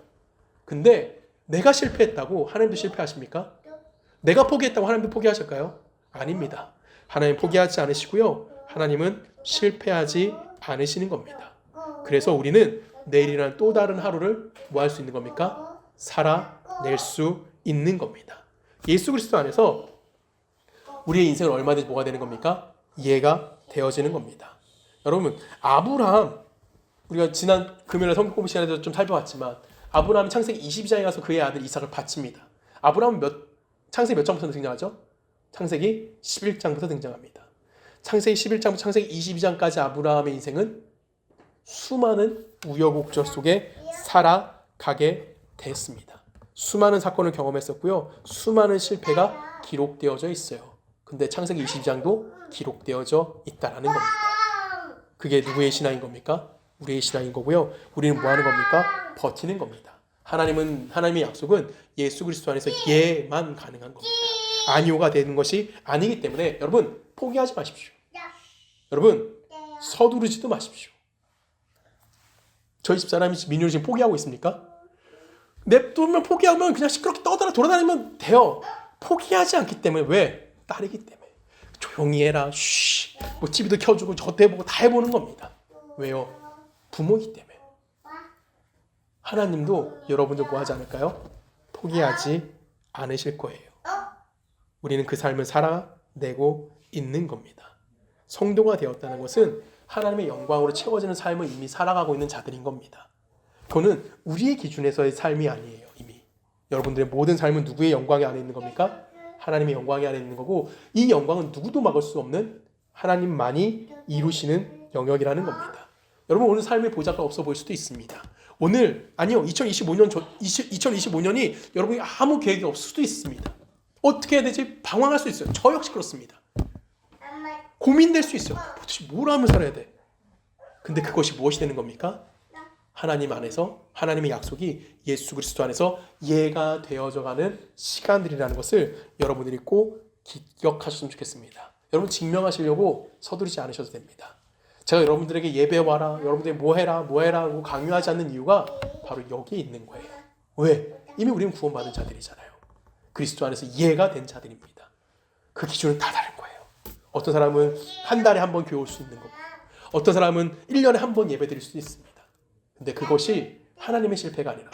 근데 내가 실패했다고 하나님도 실패하십니까? 내가 포기했다고 하나님도 포기하실까요? 아닙니다. 하나님 포기하지 않으시고요. 하나님은 실패하지 않으시는 겁니다. 그래서 우리는 내일이라는 또 다른 하루를 뭐 할 수 있는 겁니까? 살아낼 수 있는 겁니다. 예수 그리스도 안에서 우리의 인생은 얼마든지 뭐가 되는 겁니까? 이해가 되어지는 겁니다. 여러분, 아브라함, 우리가 지난 금요일에 성경 공부 시간에도 좀 살펴봤지만 아브라함이 창세기 22장에 가서 그의 아들 이삭을 바칩니다. 아브라함은 창세기 몇 장부터 등장하죠? 창세기 11장부터 등장합니다. 창세기 11장부터 창세기 22장까지 아브라함의 인생은 수많은 우여곡절 속에 살아가게 됐습니다. 수많은 사건을 경험했었고요. 수많은 실패가 기록되어져 있어요. 근데 창세기 22장도 기록되어져 있다라는 겁니다. 그게 누구의 신앙인 겁니까? 우리의 신앙인 거고요. 우리는 뭐 하는 겁니까? 버티는 겁니다. 하나님의 약속은 예수 그리스도 안에서 예만 가능한 겁니다. 아니오가 되는 것이 아니기 때문에 여러분 포기하지 마십시오. 여러분 서두르지도 마십시오. 저희 집사람이 민율이 지금 포기하고 있습니까? 냅두면 포기하면 그냥 시끄럽게 돌아다니면 돼요. 포기하지 않기 때문에. 왜? 딸이기 때문에. 조용히 해라. 쉬. 뭐 TV도 켜주고 저도 해보고 다 해보는 겁니다. 왜요? 부모이기 때문에. 하나님도 여러분들 뭐 하지 않을까요? 포기하지 않으실 거예요. 우리는 그 삶을 살아내고 있는 겁니다. 성도가 되었다는 것은 하나님의 영광으로 채워지는 삶을 이미 살아가고 있는 자들인 겁니다. 그거는 우리의 기준에서의 삶이 아니에요. 이미 여러분들의 모든 삶은 누구의 영광이 안에 있는 겁니까? 하나님의 영광이 안에 있는 거고, 이 영광은 누구도 막을 수 없는 하나님만이 이루시는 영역이라는 겁니다. 여러분 오늘 삶의 보자가 없어 보일 수도 있습니다. 아니요 2025년이 여러분이 아무 계획이 없을 수도 있습니다. 어떻게 해야 되지? 방황할 수 있어요. 저 역시 그렇습니다. 고민될 수 있어요. 도대체 뭘 하면 살아야 돼? 근데 그것이 무엇이 되는 겁니까? 하나님 안에서 하나님의 약속이 예수 그리스도 안에서 예가 되어져가는 시간들이라는 것을 여러분들이 꼭 기억하셨으면 좋겠습니다. 여러분 증명하시려고 서두르지 않으셔도 됩니다. 제가 여러분들에게 예배 와라, 여러분들이 뭐 해라 하고 강요하지 않는 이유가 바로 여기에 있는 거예요. 왜? 이미 우리는 구원받은 자들이잖아요. 그리스도 안에서 예가 된 자들입니다. 그 기준은 다 다른 거예요. 어떤 사람은 한 달에 한 번 교회 올 수 있는 거고, 어떤 사람은 1년에 한 번 예배 드릴 수도 있습니다. 근데 그것이 하나님의 실패가 아니라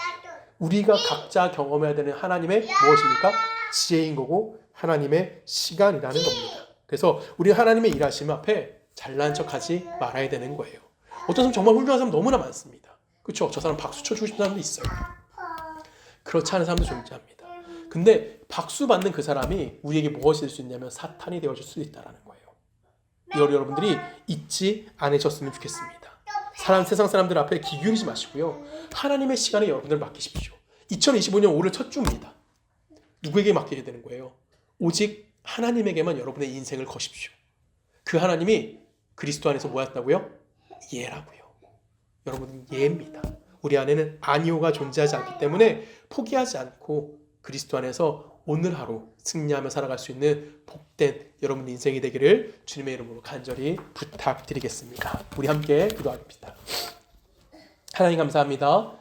우리가 각자 경험해야 되는 하나님의 무엇입니까? 지혜인 거고 하나님의 시간이라는 겁니다. 그래서 우리 하나님의 일하심 앞에 잘난 척하지 말아야 되는 거예요. 어떤 사람 정말 훌륭한 사람 너무나 많습니다. 그렇죠? 저 사람 박수 쳐주고 싶은 사람도 있어요. 그렇지 않은 사람도 존재합니다. 근데 박수 받는 그 사람이 우리에게 무엇이 될 수 있냐면 사탄이 되어줄 수 있다는 거예요. 여러분들이 잊지 않으셨으면 좋겠습니다. 세상 사람들 앞에 기울이지 마시고요. 하나님의 시간에 여러분들 맡기십시오. 2025년 올해 첫 주입니다. 누구에게 맡기게 되는 거예요? 오직 하나님에게만 여러분의 인생을 거십시오. 그 하나님이 그리스도 안에서 뭐였다고요? 예라고요. 여러분은 예입니다. 우리 안에는 아니오가 존재하지 않기 때문에 포기하지 않고 그리스도 안에서 오늘 하루 승리하며 살아갈 수 있는 복된 여러분 인생이 되기를 주님의 이름으로 간절히 부탁드리겠습니다. 우리 함께 기도합니다. 하나님 감사합니다.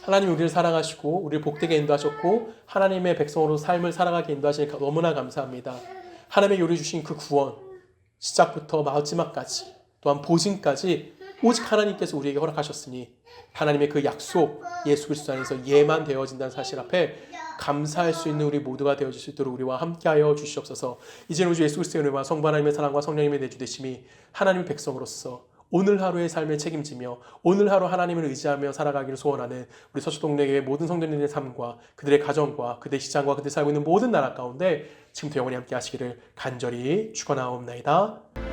하나님 우리를 사랑하시고 우리를 복되게 인도하셨고 하나님의 백성으로 삶을 살아가게 인도하시니까 너무나 감사합니다. 하나님의 요리 주신 그 구원, 시작부터 마지막까지 또한 보증까지 오직 하나님께서 우리에게 허락하셨으니 하나님의 그 약속 예수 그리스도 안에서 예만 되어진다는 사실 앞에 감사할 수 있는 우리 모두가 되어질 수 있도록 우리와 함께하여 주시옵소서. 이제는 우리 예수 그리스도의 은혜와 성부 하나님의 사랑과 성령님의 내주되심이 하나님의 백성으로서 오늘 하루의 삶을 책임지며 오늘 하루 하나님을 의지하며 살아가기를 소원하는 우리 서초동네의 모든 성도님들의 삶과 그들의 가정과 그들의 시장과 그들이 살고 있는 모든 나라 가운데 지금부터 영원히 함께 하시기를 간절히 축원하옵나이다.